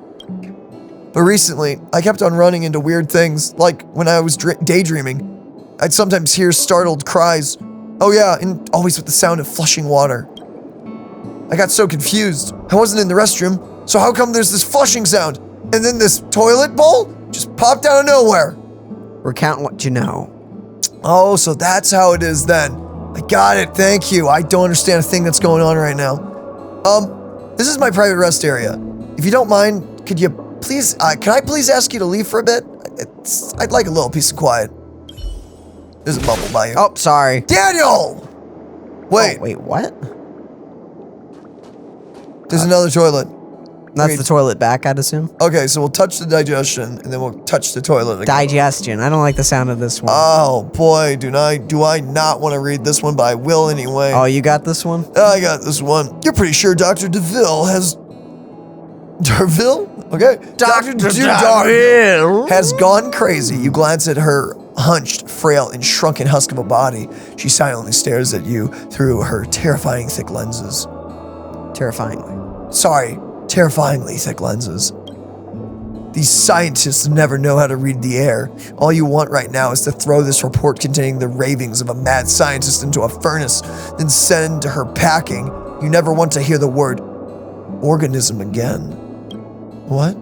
But recently, I kept on running into weird things, like when I was daydreaming. I'd sometimes hear startled cries. Oh yeah, and always with the sound of flushing water. I got so confused. I wasn't in the restroom, so how come there's this flushing sound? And then this toilet bowl just popped out of nowhere. Recount what you know. Oh, so that's how it is then. I got it, thank you. I don't understand a thing that's going on right now. This is my private rest area. If you don't mind, could you please, can I please ask you to leave for a bit? I'd like a little peace and quiet. There's a bubble by you. Oh, sorry. Daniel! Wait, Oh, wait, what? there's another toilet. That's Wait. the toilet back, I'd assume. Okay, so we'll touch the digestion, and then we'll touch the toilet again. Digestion. I don't like the sound of this one. Oh boy, do I not want to read this one, but I will anyway. Oh, you got this one? I got this one. You're pretty sure Dr. DeVille has Derville? Okay. Dr. Derville has gone crazy. You glance at her hunched, frail, and shrunken husk of a body. She silently stares at you through her terrifying thick lenses. Terrifyingly thick lenses. These scientists never know how to read the air. All you want right now is to throw this report containing the ravings of a mad scientist into a furnace, then send her packing. You never want to hear the word organism again. What?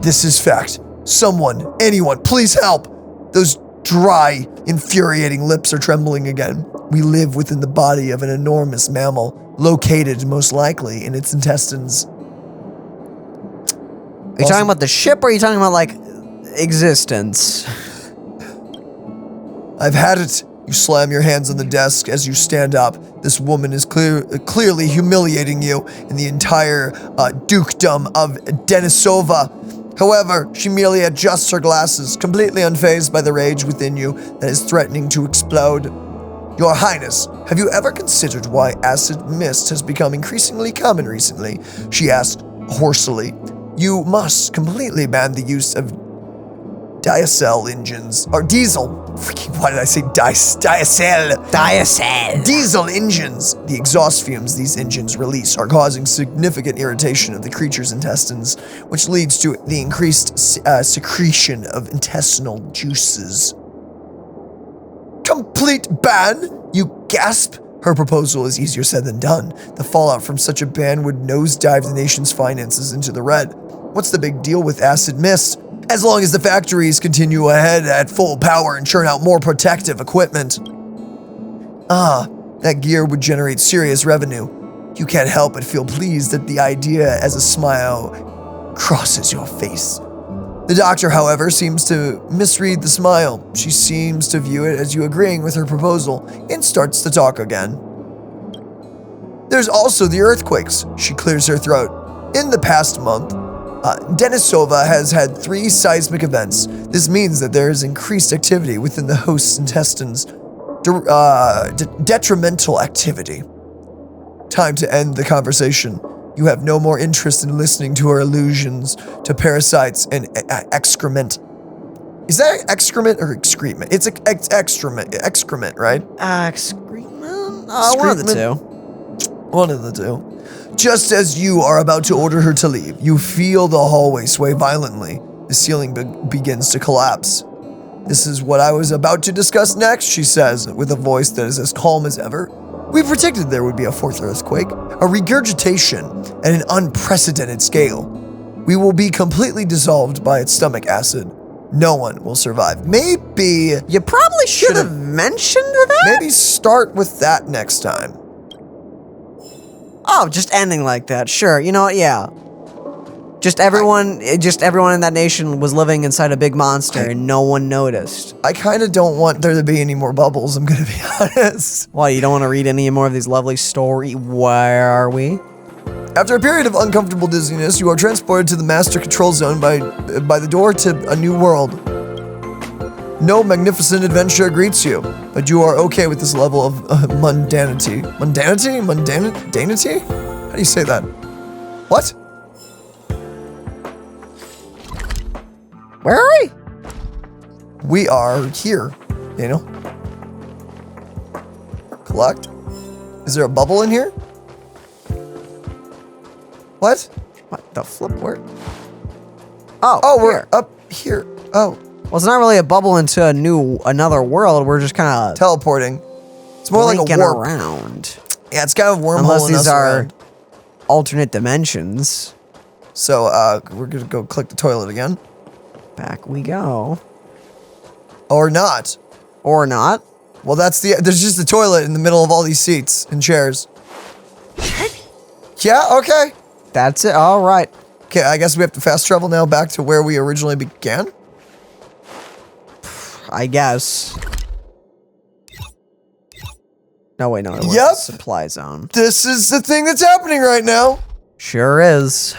This is fact. Someone, anyone, please help. Those dry, infuriating lips are trembling again. We live within the body of an enormous mammal, located most likely in its intestines. Are you talking about the ship or are you talking about, like, existence? I've had it. You slam your hands on the desk as you stand up. This woman is clearly humiliating you in the entire dukedom of Denisova. However, she merely adjusts her glasses, completely unfazed by the rage within you that is threatening to explode. Your Highness, have you ever considered why acid mist has become increasingly common recently? She asked hoarsely. You must completely ban the use of diesel engines, or diesel. Freaking, why did I say diesel? Diesel engines. The exhaust fumes these engines release are causing significant irritation of the creature's intestines, which leads to the increased secretion of intestinal juices. Complete ban? You gasp? Her proposal is easier said than done. The fallout from such a ban would nosedive the nation's finances into the red. What's the big deal with acid mist? As long as the factories continue ahead at full power and churn out more protective equipment. That gear would generate serious revenue. You can't help but feel pleased at the idea as a smile crosses your face. The doctor, however, seems to misread the smile. She seems to view it as you agreeing with her proposal and starts to talk again. There's also the earthquakes. She clears her throat. In the past month, Denisova has had 3 seismic events. This means that there is increased activity within the host's intestines. Detrimental activity. Time to end the conversation. You have no more interest in listening to her allusions to parasites and excrement. Is that excrement or excrement? It's excrement, right? Excrement? One of the two. One of the two. Just as you are about to order her to leave, you feel the hallway sway violently. The ceiling begins to collapse. This is what I was about to discuss next, she says, with a voice that is as calm as ever. We predicted there would be a 4th earthquake, a regurgitation at an unprecedented scale. We will be completely dissolved by its stomach acid. No one will survive. Maybe... You probably should have mentioned that? Maybe start with that next time. Oh, just ending like that. Sure. You know what? Yeah. Just everyone in that nation was living inside a big monster and no one noticed. I kind of don't want there to be any more bubbles, I'm going to be honest. Why, you don't want to read any more of these lovely stories? Where are we? After a period of uncomfortable dizziness, you are transported to the master control zone by the door to a new world. No magnificent adventure greets you, but you are okay with this level of mundanity. Mundanity? Mundanity? How do you say that? What? Where are we? We are here, Daniel. Collect. Is there a bubble in here? What? What the flip word? Oh, we're up here. Oh. Well, it's not really a bubble into another world. We're just kind of teleporting. It's more like a warp. Around. Yeah, it's kind of wormhole. Unless these are alternate dimensions. So, we're gonna go click the toilet again. Back we go. Or not. Or not. Well, there's just a toilet in the middle of all these seats and chairs. Yeah, okay. That's it. All right. Okay, I guess we have to fast travel now back to where we originally began. I guess. No, wait, no. It was Yep. the supply zone. This is the thing that's happening right now. Sure is.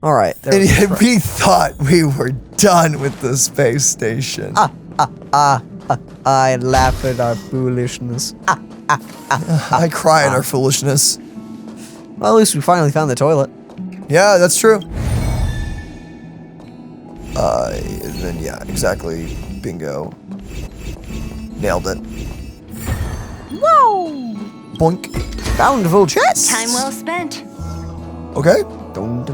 All right. And we thought we were done with the space station. I laugh at our foolishness. I cry at our foolishness. Well, at least we finally found the toilet. Yeah, that's true. And then, yeah, exactly. Bingo. Nailed it. Whoa! Boink. Bountiful chest! Time well spent. Okay. Dun, dun,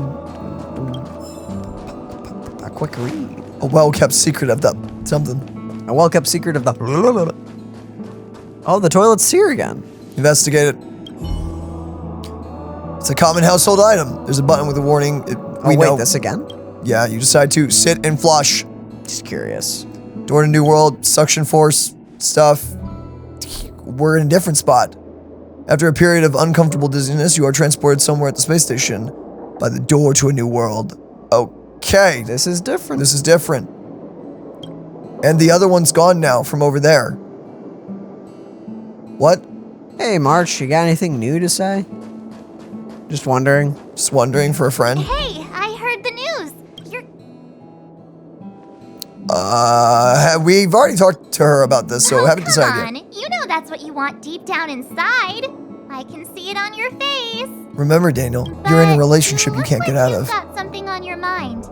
dun, dun. A quick read. A well-kept secret of that something. A well-kept secret of the... Oh, the toilet's here again. Investigate it. It's a common household item. There's a button with a warning. Wait, this again? Yeah, you decide to sit and flush. Just curious. Door to new world, suction force, stuff. We're in a different spot. After a period of uncomfortable dizziness, you are transported somewhere at the space station by the door to a new world. Okay. This is different. This is different. And the other one's gone now from over there. What? Hey, March, you got anything new to say? Just wondering. Just wondering for a friend. Hey, I heard the news. You're... We've already talked to her about this, so haven't decided Come yet. on, you know that's what you want deep down inside. I can see it on your face. Remember, Daniel, you're in a But relationship you looks can't like get out you've of. got something on your mind.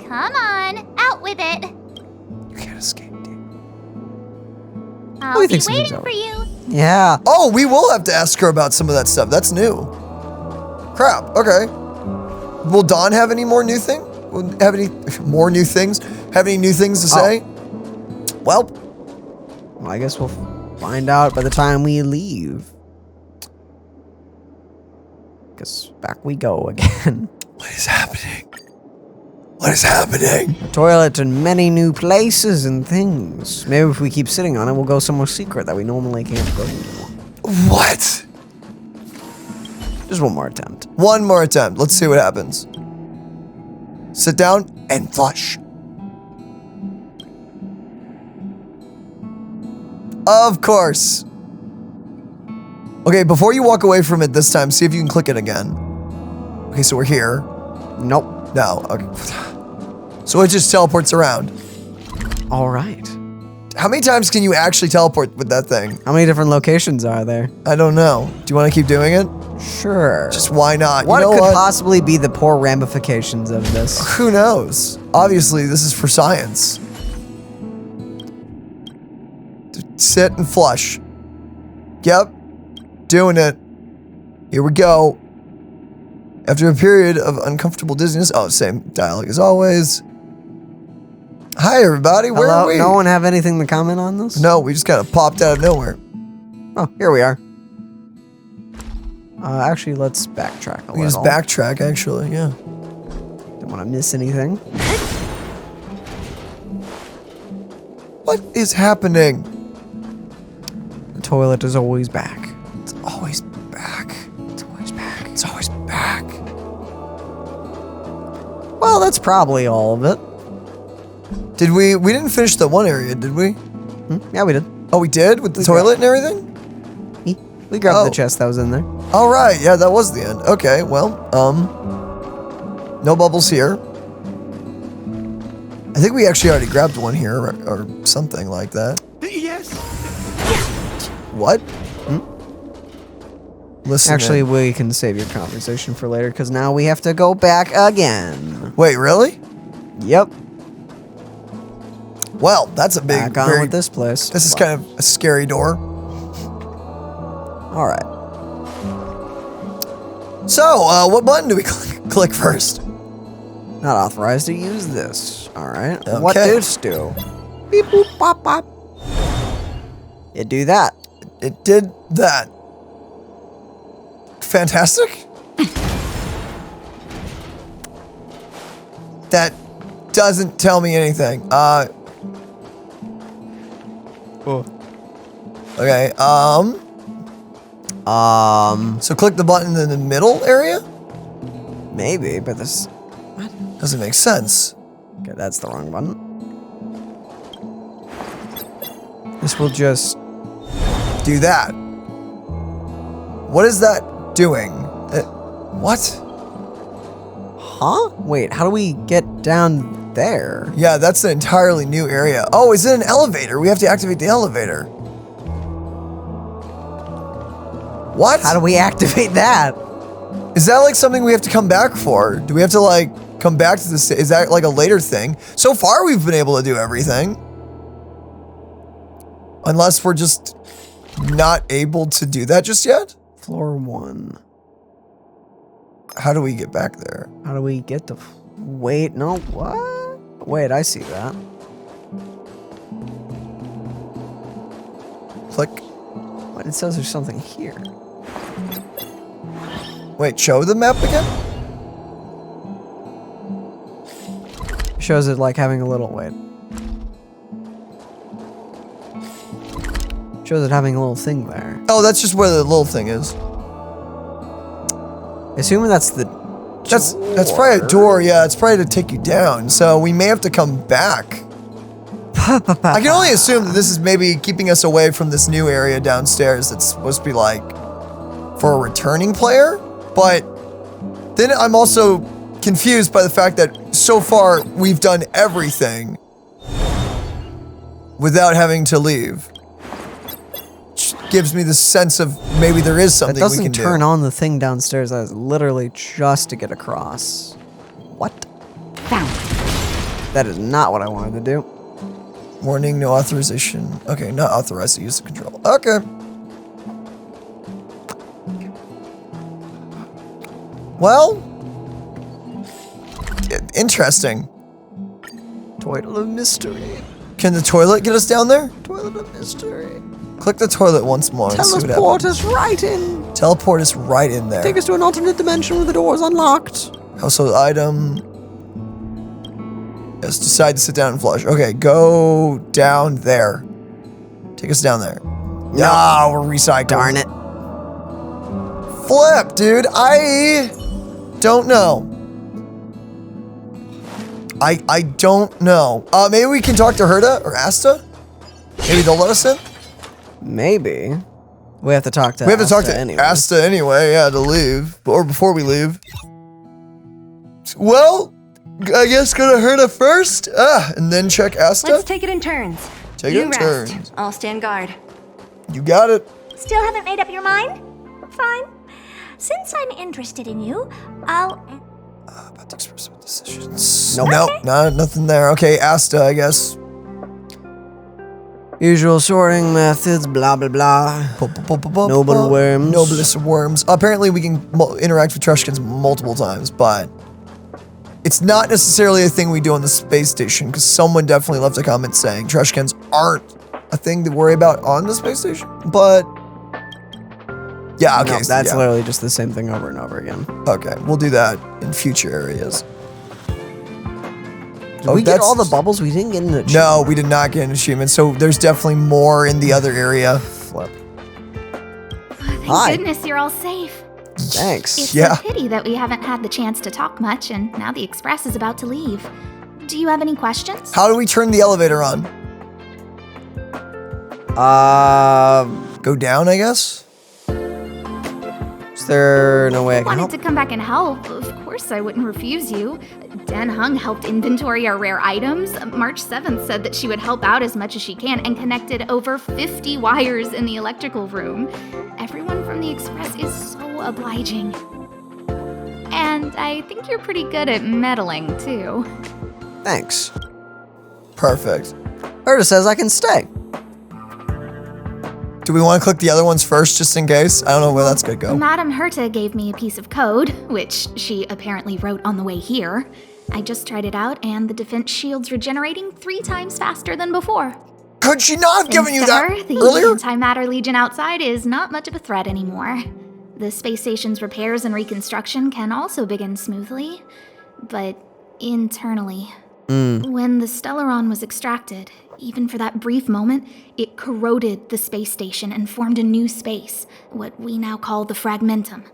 Come on, out with it. You can't escape, Daniel. I'll we be think something's waiting out. for you. Yeah. Oh, we will have to ask her about some of that stuff. That's new. Crap. Okay. Will Dawn have any more new thing? Will have any more new things? Have any new things to say? Well, Well, I guess we'll find out by the time we leave. Guess back we go again. what is happening? What is happening? The toilet in many new places and things. Maybe if we keep sitting on it, we'll go somewhere secret that we normally can't go to. What? Just one more attempt. One more attempt. Let's see what happens. Sit down and flush. Of course. Okay, before you walk away from it this time, see if you can click it again. Okay, so we're here. Nope. No. Okay. So it just teleports around. All right. How many times can you actually teleport with that thing? How many different locations are there? I don't know. Do you want to keep doing it? Sure. Just why not? What You know could what? possibly be the poor ramifications of this? Who knows? Obviously, this is for science. Sit and flush. Yep. Doing it. Here we go. After a period of uncomfortable dizziness. Oh, same dialogue as always. Hi, everybody. Where Hello? are we? No one have anything to comment on this? No, we just kind of popped out of nowhere. Oh, here we are. Actually, let's backtrack a We just little. backtrack, actually. Yeah. Don't want to miss anything. What is happening? The toilet is always back. It's always back. It's always back. It's always back. Well, that's probably all of it. Did we didn't finish the one area, did we? Yeah, we did. Oh, we did? With the We toilet and everything? We grabbed Oh. the chest that was in there. All right. Yeah, that was the end. Okay, well, no bubbles here. I think we actually already grabbed one here or something like that. Yes. What? Listen. Actually, we can save your conversation for later because now we have to go back again. Wait, really? Yep. Well, that's a big. Back on with this place. This is kind of a scary door. All right. So, what button do we click first? Not authorized to use this. All right. What Okay. does do? Beep boop bop bop. It do that. It did that. Fantastic. That doesn't tell me anything. Okay. So click the button in the middle area? Maybe, but this. Doesn't make sense. Okay, that's the wrong button. This will just. Do that. What is that doing? What? Huh? Wait, how do we get down there? Yeah, that's an entirely new area. Oh, is it an elevator? We have to activate the elevator. What? How do we activate that? Is that like something we have to come back for? Do we have to like come back to this? Is that like a later thing? So far, we've been able to do everything. Unless we're just not able to do that just yet? Floor 1. How do we get back there? How do we get to... Wait, no, what? Wait, I see that. Click. What, it says there's something here. Wait, show the map again? Shows it like having a little... Wait. Shows it having a little thing there. Oh, that's just where the little thing is. Assuming that's the That's probably a door, yeah, it's probably to take you down, so we may have to come back. I can only assume that this is maybe keeping us away from this new area downstairs that's supposed to be like for a returning player, but then I'm also confused by the fact that so far we've done everything without having to leave. Which gives me the sense of maybe there is something we can do. It doesn't turn on the thing downstairs. That is literally just to get across. What? Found. That is not what I wanted to do. Warning, no authorization. Okay, not authorized to use the control. Okay. Well, interesting. Toilet of mystery. Can the toilet get us down there? Toilet of mystery. Click the toilet once more and see what Teleport happens. us right in. Teleport us right in there. Take us to an alternate dimension where the door is unlocked. Household item. Yes, decide to sit down and flush. Okay, go down there. Take us down there. No, we're recycling. Darn it. Flip, dude. I don't know. I don't know. Maybe we can talk to Herta or Asta? Maybe they'll let us in? Maybe. We have to talk to We have to talk to anyway. Asta anyway, yeah, to leave. Or before we leave. Well, I guess go to Herta first, and then check Asta. Let's take it in turns. Take you it in rest. turns. I'll stand guard. You got it. Still haven't made up your mind? Fine. Since I'm interested in you, I'll... About to express my decisions. Nope. Nope, nothing there. Okay, Asta, I guess. Usual sorting methods, blah, blah, blah. Noble worms. Noblest worms. Apparently we can interact with Treshkins multiple times, but it's not necessarily a thing we do on the space station, because someone definitely left a comment saying Treshkins aren't a thing to worry about on the space station, but yeah, okay. No, that's literally just the same thing over and over again. Okay, we'll do that in future areas. Did we get all the bubbles? We didn't get an achievement. No, we did not get an achievement, so there's definitely more in the other area. Flip. Thank Hi. goodness you're all safe. Thanks. It's Yeah. a pity that we haven't had the chance to talk much, and now the express is about to leave. Do you have any questions? How do we turn the elevator on? Go down, I guess? Is there no way I I can wanted help? to come back and help. Of course I wouldn't refuse you. Heng helped inventory our rare items. March 7th said that she would help out as much as she can and connected over 50 wires in the electrical room. Everyone from the express is so obliging. And I think you're pretty good at meddling, too. Thanks. Perfect. Herta says I can stay. Do we want to click the other ones first, just in case? I don't know where that's gonna go. Madame Herta gave me a piece of code, which she apparently wrote on the way here. I just tried it out, and the defense shield's regenerating 3 times faster than before. Could she not have given you Thanks to that her, the earlier? Antimatter Legion outside is not much of a threat anymore. The space station's repairs and reconstruction can also begin smoothly, but internally. When the Stellaron was extracted, even for that brief moment, it corroded the space station and formed a new space, what we now call the Fragmentum.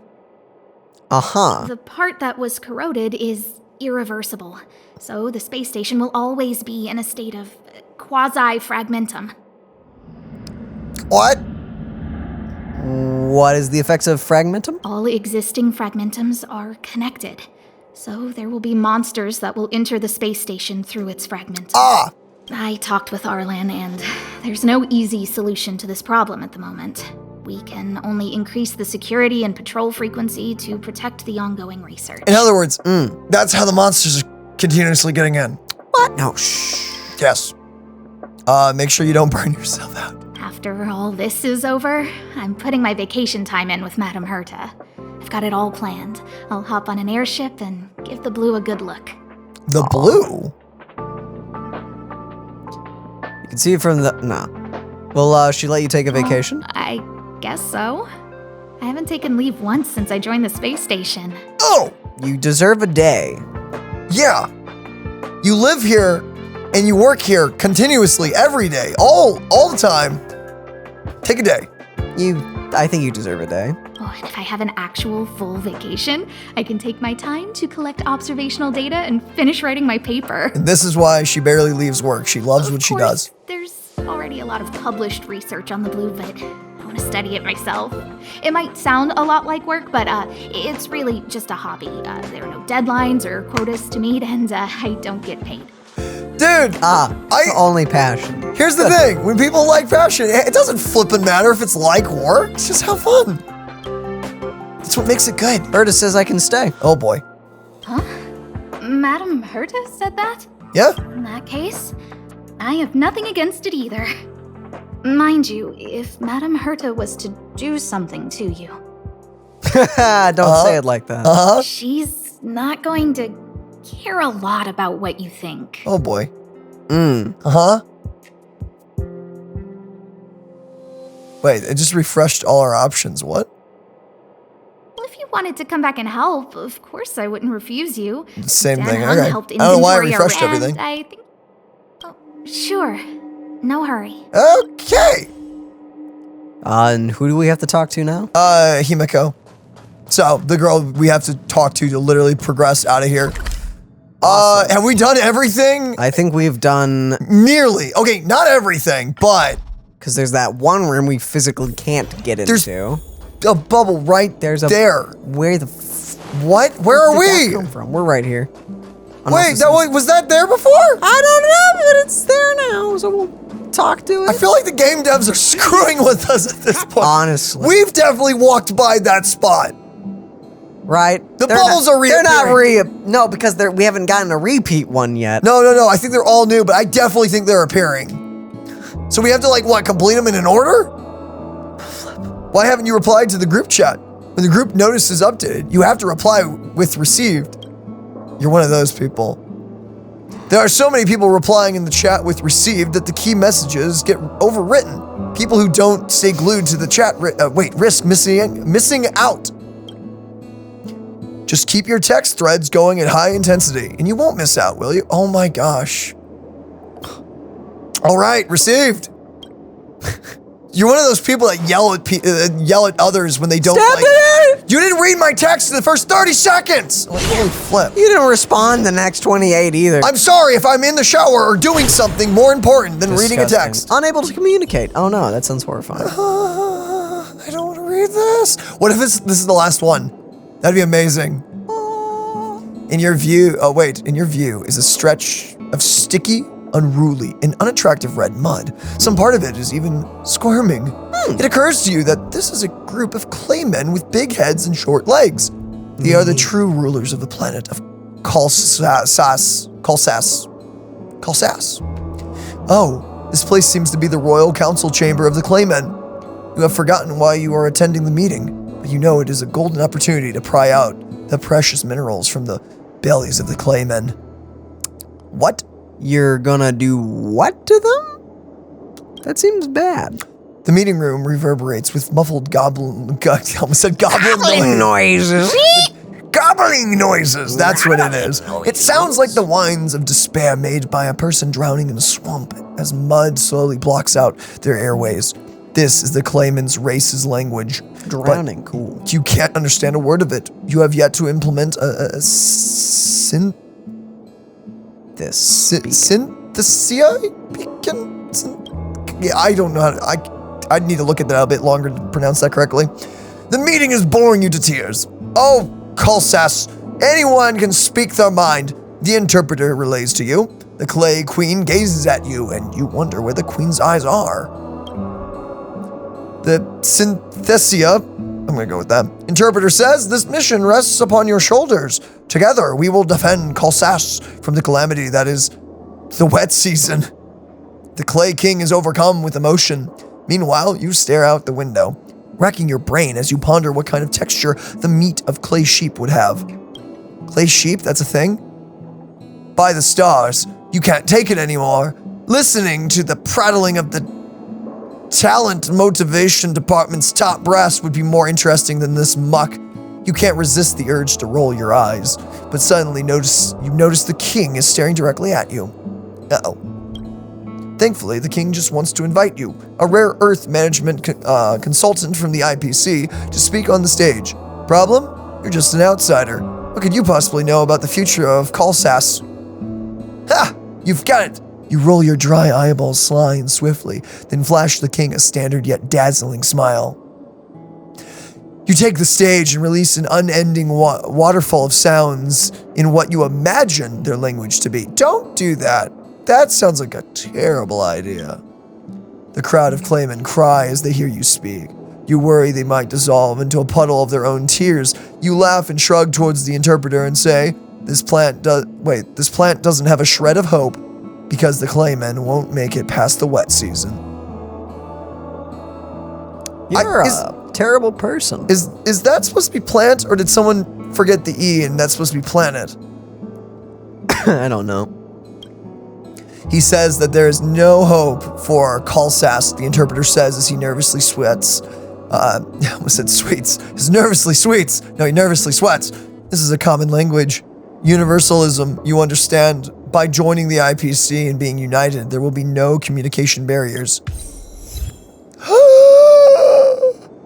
Uh-huh. The part that was corroded is irreversible, so the space station will always be in a state of quasi-fragmentum. What? What is the effects of fragmentum? All existing fragmentums are connected, so there will be monsters that will enter the space station through its fragmentum. Ah! I talked with Arlan, and there's no easy solution to this problem at the moment. We can only increase the security and patrol frequency to protect the ongoing research. In other words, that's how the monsters are continuously getting in. What? No, shh. Yes. Make sure you don't burn yourself out. After all this is over, I'm putting my vacation time in with Madame Herta. I've got it all planned. I'll hop on an airship and give the blue a good look. The blue? You can see it from the... No. Will she let you take a vacation? I guess so. I haven't taken leave once since I joined the space station. Oh! You deserve a day. Yeah. You live here and you work here continuously every day, all the time. Take a day. I think you deserve a day. Oh, and if I have an actual full vacation, I can take my time to collect observational data and finish writing my paper. And this is why she barely leaves work. She loves what she does. There's already a lot of published research on the blue, but I want to study it myself. It might sound a lot like work, but it's really just a hobby. There are no deadlines or quotas to meet, and I don't get paid. Dude! Only passion. Here's the thing. When people like passion, it doesn't flippin' matter if it's like work. It's just have fun. That's what makes it good. Herta says I can stay. Oh boy. Huh? Madame Herta said that? Yeah? In that case, I have nothing against it either. Mind you, if Madame Herta was to do something to you... Don't say it like that. She's not going to care a lot about what you think. Oh boy. Wait, it just refreshed all our options. What? Well, if you wanted to come back and help, of course I wouldn't refuse you. Same Dan thing. Heng Okay. helped I don't know why it inventory our refreshed land, everything. I think... Oh, sure. No hurry. Okay. And who do we have to talk to now? Himeko. So, the girl we have to talk to literally progress out of here. Awesome. Have we done everything? I think we've done... Nearly. Okay, not everything, but... Because there's that one room we physically can't get into. There's a bubble right there. Where the... What? Where are Where did we? that come from? We're right here. Wait, was that there before? I don't know, but it's there now, so we'll talk to it. I feel like the game devs are screwing with us at this point. Honestly. We've definitely walked by that spot. Right? The bubbles are reappearing. They're not no, because we haven't gotten a repeat one yet. No. I think they're all new, but I definitely think they're appearing. So we have to, like, what, complete them in an order? Why haven't you replied to the group chat? When the group notice is updated, you have to reply with received. You're one of those people. There are so many people replying in the chat with received that the key messages get overwritten. People who don't stay glued to the chat risk missing out. Just keep your text threads going at high intensity, and you won't miss out, will you? Oh my gosh. All right, received. You're one of those people that yell at others when they don't You didn't read my text in the first 30 seconds! Like, holy flip. You didn't respond the next 28 either. I'm sorry if I'm in the shower or doing something more important than reading a text. Unable to communicate. Oh no, that sounds horrifying. I don't want to read this. What if this is the last one? That'd be amazing. In your view is a stretch of sticky, unruly, and unattractive red mud. Some part of it is even squirming. It occurs to you that this is a group of claymen with big heads and short legs. They are the true rulers of the planet of Kalsas. Oh, this place seems to be the royal council chamber of the claymen. You have forgotten why you are attending the meeting, but you know it is a golden opportunity to pry out the precious minerals from the bellies of the claymen. What? You're gonna do what to them? That seems bad. The meeting room reverberates with muffled gobbling noises. Gobbling noises, that's what it is. It sounds like the whines of despair made by a person drowning in a swamp as mud slowly blocks out their airways. This is the Clayman's race's language. Drowning, cool. You can't understand a word of it. You have yet to implement a synthesia beacon? Yeah, I don't know how to, I'd need to look at that a bit longer to pronounce that correctly. The meeting is boring you to tears. Oh, Kalsas, anyone can speak their mind. The interpreter relays to you. The Clay Queen gazes at you, and you wonder where the Queen's eyes are. The Synthesia, I'm gonna go with that. Interpreter says, this mission rests upon your shoulders. Together, we will defend Kalsas from the calamity that is the wet season. The Clay King is overcome with emotion. Meanwhile, you stare out the window, racking your brain as you ponder what kind of texture the meat of clay sheep would have. Clay sheep, that's a thing? By the stars, you can't take it anymore. Listening to the prattling of the talent motivation department's top brass would be more interesting than this muck. You can't resist the urge to roll your eyes, but suddenly you notice the king is staring directly at you. Uh-oh. Thankfully, the king just wants to invite you, a rare earth management consultant from the IPC, to speak on the stage. Problem? You're just an outsider. What could you possibly know about the future of Kalsas? Ha! You've got it! You roll your dry eyeballs sly and swiftly, then flash the king a standard yet dazzling smile. You take the stage and release an unending waterfall of sounds in what you imagine their language to be. Don't do that. That sounds like a terrible idea. The crowd of claymen cry as they hear you speak. You worry they might dissolve into a puddle of their own tears. You laugh and shrug towards the interpreter and say, this plant doesn't have a shred of hope because the claymen won't make it past the wet season. You're a terrible person. Is that supposed to be plant, or did someone forget the E and that's supposed to be planet? I don't know. He says that there is no hope for Kalsas, the interpreter says as he nervously sweats. I almost said sweets. He nervously sweets. No, he nervously sweats. This is a common language. Universalism, you understand. By joining the IPC and being united, there will be no communication barriers.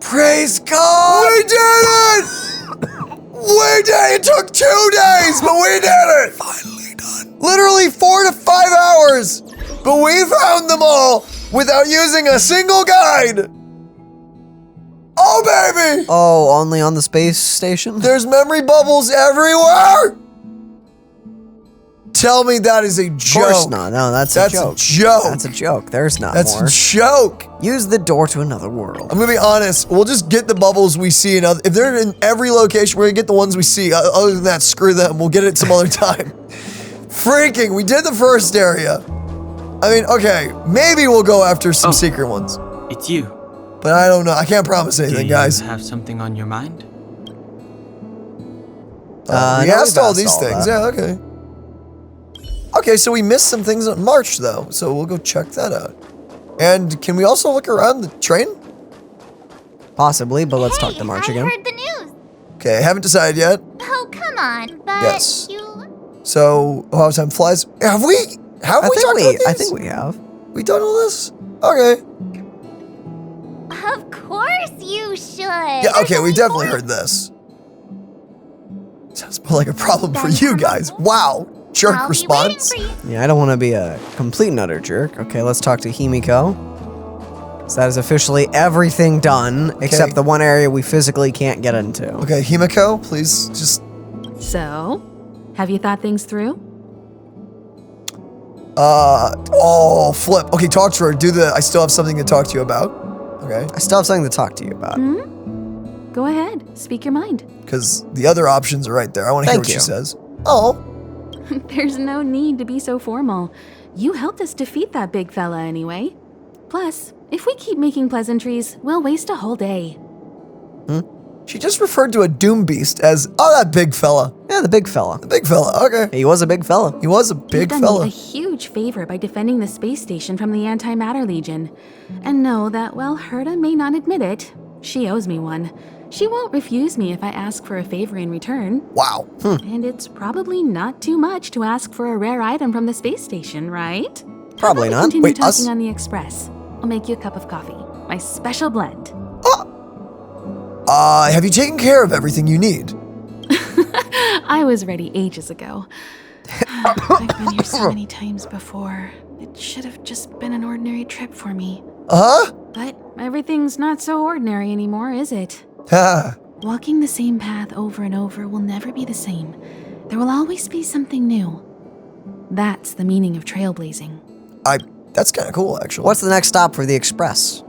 Praise God! We did it! We did it! It took 2 days, but we did it! Finally done. Literally 4 to 5 hours, but we found them all without using a single guide. Oh, baby! Oh, only on the space station? There's memory bubbles everywhere! Tell me that is a joke. Of course not. No, that's a joke. That's a joke. There's not more. That's a joke. Use the door to another world. I'm gonna be honest. We'll just get the bubbles we see in other. If they're in every location, we're gonna get the ones we see. Other than that, screw them. We'll get it some other time. Freaking, we did the first area. I mean, okay, maybe we'll go after some secret ones. It's you. But I don't know. I can't promise anything, guys. Do you have something on your mind? We asked all these things. Yeah, okay. Okay, so we missed some things on March, though, so we'll go check that out. And can we also look around the train? Possibly, but let's talk to March again. I heard the news. Okay, I haven't decided yet. Oh, come on. But Yes. you... So, how time flies. Have we talked about these? I think we have. We done all this? Okay. Of course you should. Yeah, okay, we definitely heard this. Sounds more like a problem for you guys. Wow. Jerk I'll response. be waiting for you. Yeah, I don't want to be a complete and utter jerk. Okay, let's talk to Himeko. So that is officially everything done, except the one area we physically can't get into. Okay, Himeko, please just... So, have you thought things through? Oh, flip. Okay, talk to her. Do the, I still have something to talk to you about. Okay. I still have something to talk to you about. Go ahead, speak your mind. Because the other options are right there. I want to hear what she says. Oh. There's no need to be so formal. You helped us defeat that big fella anyway. Plus, if we keep making pleasantries, we'll waste a whole day. She just referred to a doom beast as, oh, that big fella. Yeah, the big fella. The big fella, okay. He was a big fella. He was a You've big done fella. me a huge favor by defending the space station from the Antimatter Legion. And know that while Herta may not admit it, she owes me one. She won't refuse me if I ask for a favor in return. Wow. And it's probably not too much to ask for a rare item from the space station, right? Probably How about not. we continue Wait, talking us? on the express. I'll make you a cup of coffee. My special blend. Have you taken care of everything you need? I was ready ages ago. I've been here so many times before. It should have just been an ordinary trip for me. Uh-huh. But everything's not so ordinary anymore, is it? Ha. Walking the same path over and over will never be the same. There will always be something new. That's the meaning of trailblazing. That's kind of cool, actually. What's the next stop for the express?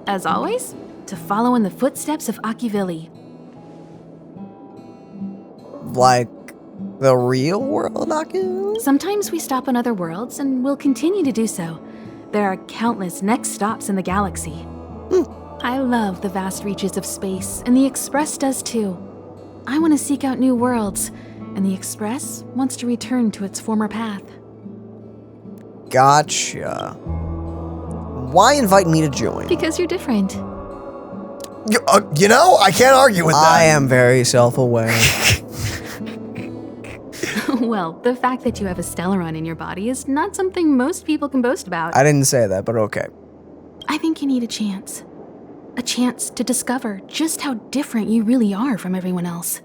as always, to follow in the footsteps of Akivili. Like the real world, Aku? Sometimes we stop on other worlds, and we'll continue to do so. There are countless next stops in the galaxy. I love the vast reaches of space, and the Express does too. I want to seek out new worlds, and the Express wants to return to its former path. Gotcha. Why invite me to join? Because you're different. You know, I can't argue with that. I am very self-aware. Well, the fact that you have a Stellaron in your body is not something most people can boast about. I didn't say that, but okay. I think you need a chance. A chance to discover just how different you really are from everyone else.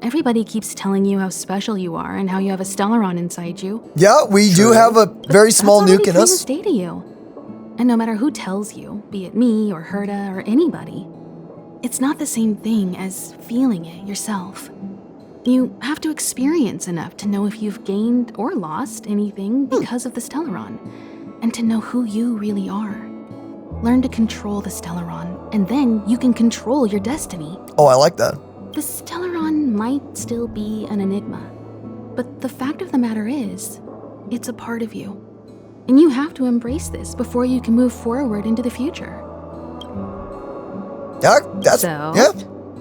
Everybody keeps telling you how special you are and how you have a Stellaron inside you. Yeah, we do have a very small nuke in us. That's already plain as day to you. And no matter who tells you, be it me or Herta or anybody, it's not the same thing as feeling it yourself. You have to experience enough to know if you've gained or lost anything because of the Stellaron, and to know who you really are. Learn to control the Stellaron, and then you can control your destiny. Oh, I like that. The Stellaron might still be an enigma, but the fact of the matter is, it's a part of you. And you have to embrace this before you can move forward into the future. Yeah, that's, So, yeah.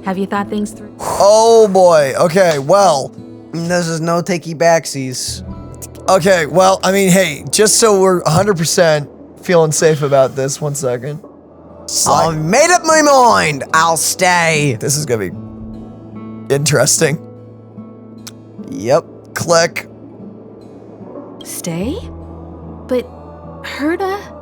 have you thought things through? Oh boy, okay, well. This is no takey backsies. Okay, well, I mean, hey, just so we're 100% feeling safe about this, 1 second. I've made up my mind. I'll stay. This is gonna be interesting. Yep. Click. Stay? But Herta?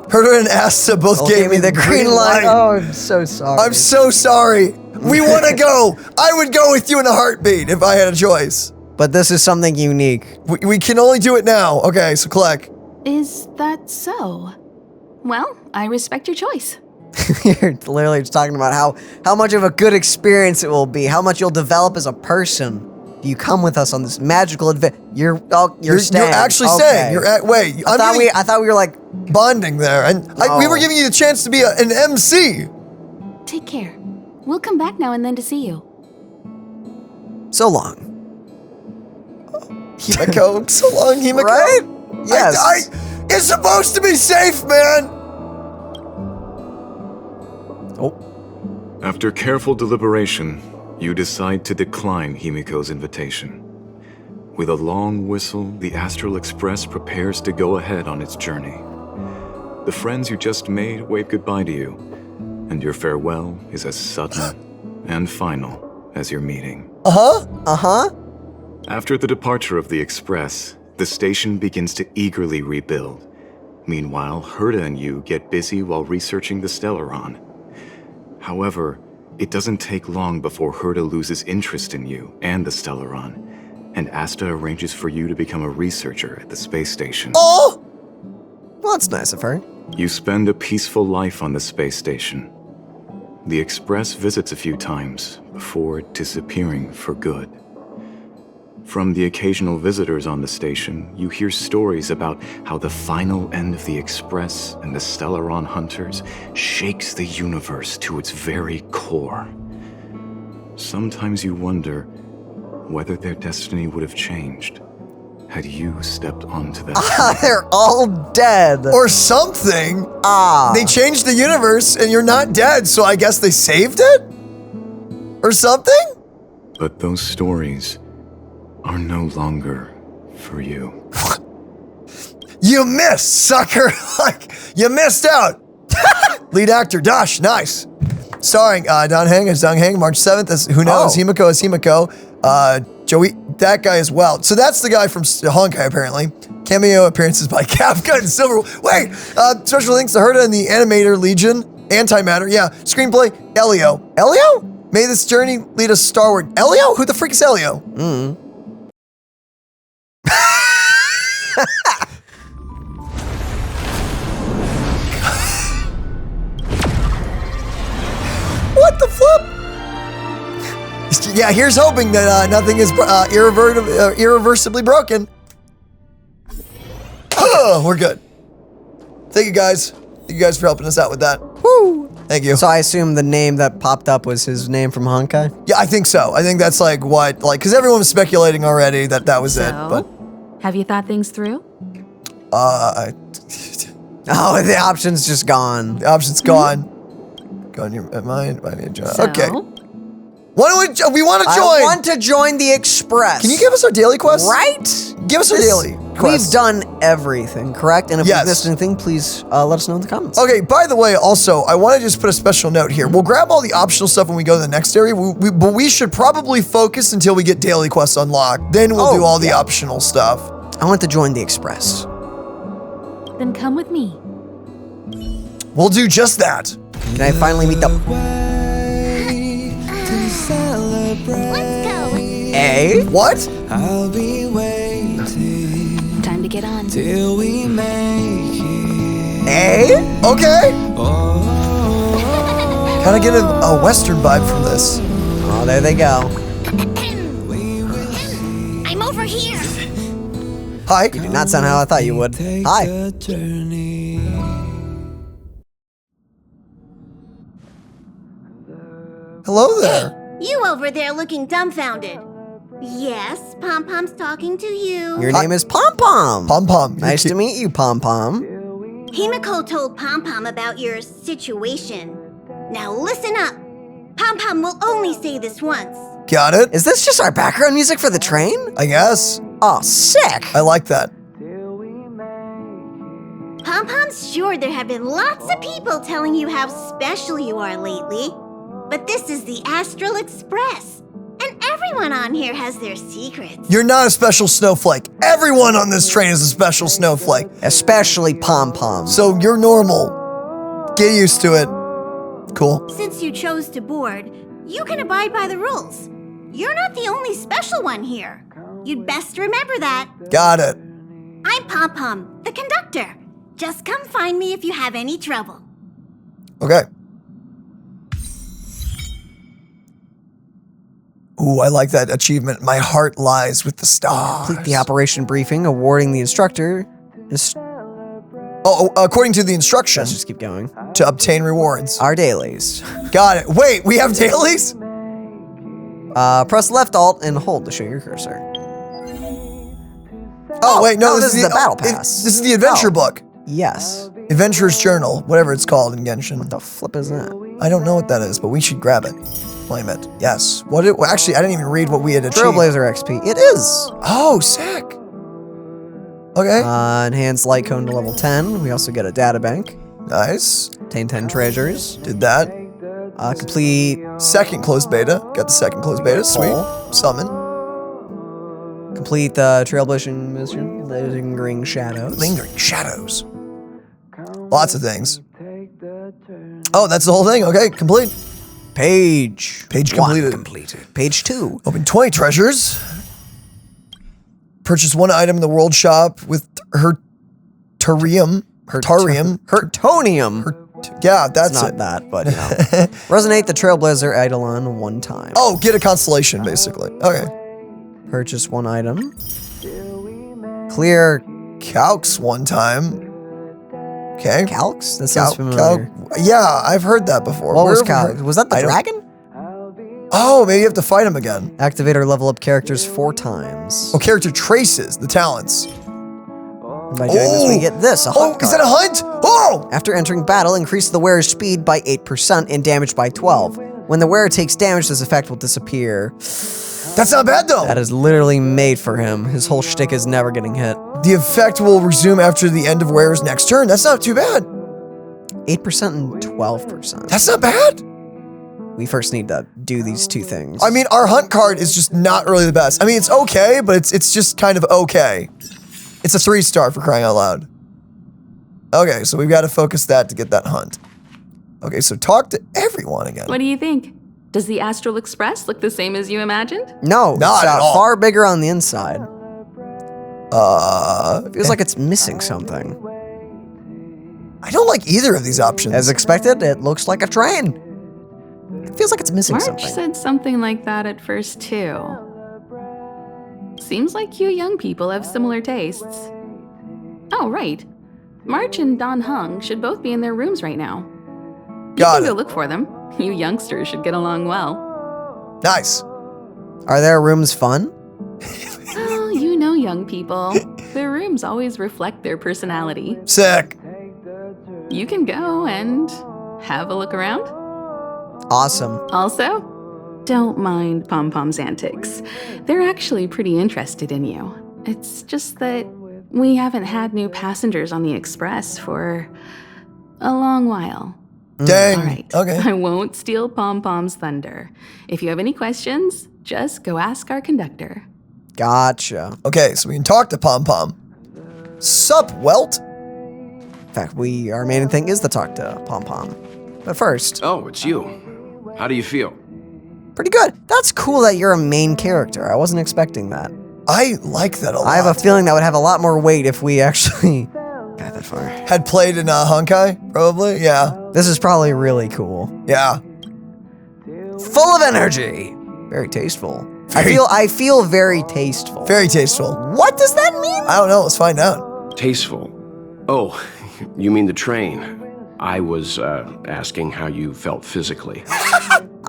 Herta and Asta both gave me the green light. Oh, I'm so sorry. I'm so sorry. We want to go. I would go with you in a heartbeat if I had a choice. But this is something unique. We can only do it now. Okay, so click. Is that so? Well, I respect your choice. You're literally just talking about how much of a good experience it will be, how much you'll develop as a person. You come with us on this magical adventure. You're staying. You're actually okay. staying. Wait. I thought we were like bonding there, and we were giving you the chance to be an MC. Take care. We'll come back now and then to see you. So long. Himeko, so long, Himeko. Right? Yes. It's supposed to be safe, man. Oh. After careful deliberation, you decide to decline Himeko's invitation. With a long whistle, the Astral Express prepares to go ahead on its journey. The friends you just made wave goodbye to you, and your farewell is as sudden and final as your meeting. After the departure of the Express, the station begins to eagerly rebuild. Meanwhile, Herta and you get busy while researching the Stellaron. However, it doesn't take long before Herta loses interest in you and the Stellaron, and Asta arranges for you to become a researcher at the space station. Oh! Well, that's nice of her. You spend a peaceful life on the space station. The Express visits a few times before disappearing for good. From the occasional visitors on the station, you hear stories about how the final end of the Express and the Stellaron hunters shakes the universe to its very core. Sometimes you wonder whether their destiny would have changed had you stepped onto that. They're all dead. Or something. They changed the universe and you're not dead, so I guess they saved it? Or something? But those stories are no longer for you. You missed, sucker! Like, you missed out! Lead actor, Dash, nice. Starring Don Heng as Don Heng, March 7th as Who Knows, Himeko as Himeko, Joey, that guy as well. So that's the guy from Honkai, apparently. Cameo appearances by Kafka and Silver. Wait! Special thanks to Herta and the Animator Legion. Antimatter, yeah. Screenplay, Elio. Elio? May this journey lead us starward. Elio? Who the freak is Elio? What the flip? Yeah, here's hoping that nothing is irreversibly broken. Oh, we're good. Thank you, guys. you guys for helping us out with that. Woo! Thank you. So I assume the name that popped up was his name from Honkai? Yeah, I think so. I think that's like what, like, because everyone was speculating already that that was it. But have you thought things through? Oh, the option's just gone. The option's gone. Go in your mind. So, Okay. Why don't we want to join? I want to join the Express. Can you give us our daily quest? Right? Give us our daily quest. We've done everything, correct? And if Yes. we've missed anything, please let us know in the comments. Okay, by the way, also, I want to just put a special note here. We'll grab all the optional stuff when we go to the next area, but we should probably focus until we get daily quests unlocked. Then we'll do all the optional stuff. I want to join the Express. Then come with me. We'll do just that. Can I finally meet the... Let's go. A? What? I'll be waiting Time to get on. till we make it. A? Okay. Kind of get a Western vibe from this. Oh, there they go. I'm over here. Hi. You do not sound how I thought you would. Hi. The journey. Hello there. You over there looking dumbfounded. Yes, Pom Pom's talking to you. Your name is Pom Pom. Pom Pom. Nice to meet you, Pom Pom. Himeko told Pom Pom about your situation. Now listen up. Pom Pom will only say this once. Got it? Is this just our background music for the train? I guess. Oh, sick. I like that. Pom Pom's sure there have been lots of people telling you how special you are lately. But this is the Astral Express. And everyone on here has their secrets. You're not a special snowflake. Everyone on this train is a special snowflake. Especially Pom Pom. So you're normal. Get used to it. Cool. Since you chose to board, you can abide by the rules. You're not the only special one here. You'd best remember that. Got it. I'm Pom Pom, the conductor. Just come find me if you have any trouble. Okay. Ooh, I like that achievement. My heart lies with the stars. Complete the operation briefing, awarding the instructor. According to the instruction, Let's just keep going. to obtain rewards. Our dailies. Got it. Wait, we have dailies? Press left alt and hold to show your cursor. Oh, wait, no, this is the battle pass. This is the adventure book. Yes. Adventurer's Journal, whatever it's called in Genshin. What the flip is that? I don't know what that is, but we should grab it. Claim it. Yes. Actually, I didn't even read what we had achieved. Trailblazer XP. It is. Oh, sick. Okay. Enhanced light cone to level 10. We also get a data bank. Nice. Obtain 10 treasures. Did that. Complete. Second closed beta. Got the second closed beta. Sweet. Summon. Complete the Trailblazer mission. Lingering Shadows. Lingering Shadows. Lots of things. Oh, that's the whole thing. Okay, complete. Page. Page one completed. Page 2. Open 20 treasures. Purchase one item in the world shop with Hertarium. Hertonium. Yeah, that's It's not it. that, but you know. Resonate the Trailblazer Eidolon one time. Oh, get a constellation, basically. Okay. Purchase one item. Clear Calcs one time. Okay. Calcs? That sounds familiar. Yeah, I've heard that before. What was Where have we Calcs? heard- Was that the I don't- dragon? Oh, maybe you have to fight him again. Activate or level up characters 4 times. Oh, character traces, the talents. By doing this, we get this, a hunt is that a card. hunt? Oh! After entering battle, increase the wearer's speed by 8% and damage by 12. When the wearer takes damage, this effect will disappear. That's not bad, though. That is literally made for him. His whole shtick is never getting hit. The effect will resume after the end of wearer's next turn. That's not too bad. 8% and 12%. That's not bad. We first need to do these two things. I mean, our hunt card is just not really the best. I mean, it's okay, but it's just kind of okay. It's a 3-star for crying out loud. Okay, so we've got to focus that to get that hunt. Okay, so talk to everyone again. What do you think? Does the Astral Express look the same as you imagined? No, Not it's at all. far bigger on the inside. It feels like it's missing something. I don't like either of these options. As expected, it looks like a train. It feels like it's missing March something. said something like that at first, too. Seems like you young people have similar tastes. Oh, right. March and Don Heng should both be in their rooms right now. You Got can it. go look for them. You youngsters should get along well. Nice. Are their rooms fun? Oh, you know young people. Their rooms always reflect their personality. Sick. You can go and have a look around. Awesome. Also, don't mind Pom Pom's antics. They're actually pretty interested in you. It's just that we haven't had new passengers on the Express for a long while. Dang. All right. Okay. I won't steal Pom Pom's thunder. If you have any questions, just go ask our conductor. Gotcha. Okay, so we can talk to Pom Pom. Sup, Welt? In fact, our main thing is to talk to Pom Pom. But first, Oh, it's you. How do you feel? pretty good. That's cool that you're a main character. I wasn't expecting that. I like that a lot. I have a feeling that would have a lot more weight if we actually got that far. Had played in Honkai, probably? Yeah. This is probably really cool. Yeah. Full of energy. Very tasteful. Very- I feel very tasteful. Very tasteful. What does that mean? I don't know. Let's find out. Tasteful. Oh, you mean the train. I was asking how you felt physically.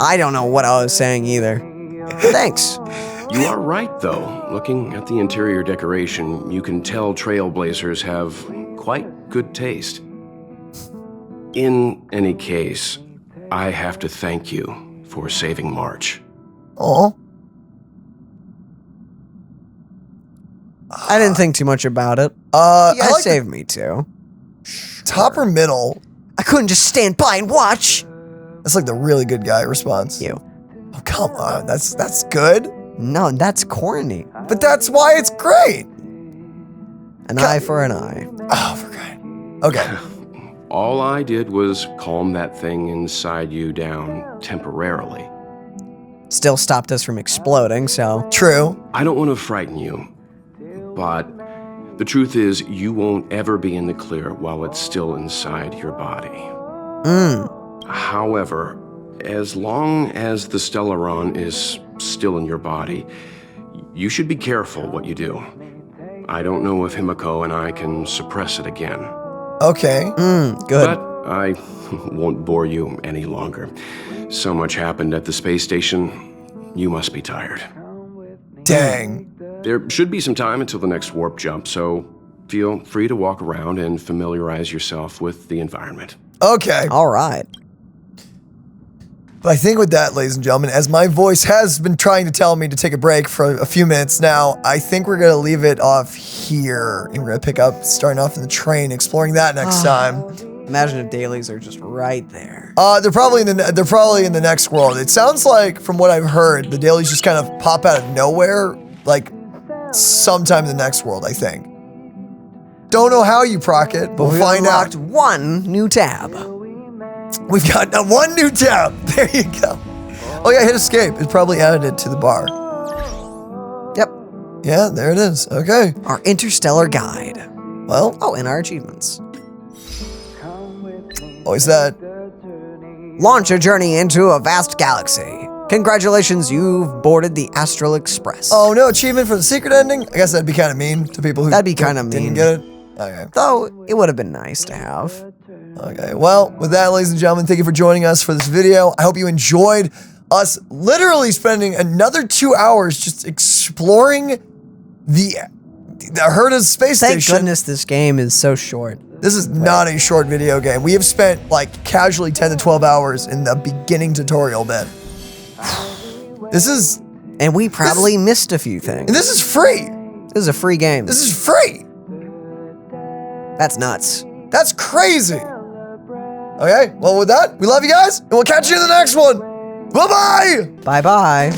I don't know what I was saying either. Thanks. You are right, though. Looking at the interior decoration, you can tell Trailblazers have quite good taste. In any case, I have to thank you for saving March. Oh. I didn't think too much about it. You I guys like saved me too. top or middle. I couldn't just stand by and watch. That's like the really good guy response. You. Oh, come on. That's good. No, that's corny. But that's why it's great. An eye for an eye. Oh, for God. Okay. All I did was calm that thing inside you down temporarily. Still stopped us from exploding, so. True. I don't want to frighten you, but the truth is you won't ever be in the clear while it's still inside your body. However, as long as the Stellaron is still in your body, you should be careful what you do. I don't know if Himeko and I can suppress it again. Okay. Good. But I won't bore you any longer. So much happened at the space station, you must be tired. Dang. There should be some time until the next warp jump, so feel free to walk around and familiarize yourself with the environment. Okay. All right. But I think with that, ladies and gentlemen, as my voice has been trying to tell me to take a break for a few minutes now, I think we're going to leave it off here. And we're going to pick up, starting off in the train, exploring that next time. Imagine if dailies are just right there. They're probably in the next world. It sounds like, from what I've heard, the dailies just kind of pop out of nowhere, like sometime in the next world, I think. Don't know how you proc it, but we'll find out. One new tab. We've got one new tab. There you go. Oh yeah, hit escape. It probably added it to the bar. Yep. Yeah, there it is. Okay. Our interstellar guide. Well, Oh, and our achievements. always that. Launch a journey into a vast galaxy. Congratulations, you've boarded the Astral Express. Oh, no achievement for the secret ending? I guess that'd be kind of mean to people who That'd be kinda didn't mean. get it. Okay. Though, it would have been nice to have. Okay. Well, with that, ladies and gentlemen, thank you for joining us for this video. I hope you enjoyed us literally spending another 2 hours just exploring the Herta's space Thank station. goodness this game is so short. This is not a short video game. We have spent like casually 10 to 12 hours in the beginning tutorial bit. This is, And we probably missed a few things. and this is free. This is a free game. This is free. That's nuts. That's crazy. Okay, well with that, we love you guys, and we'll catch you in the next one. Bye-bye. Bye-bye.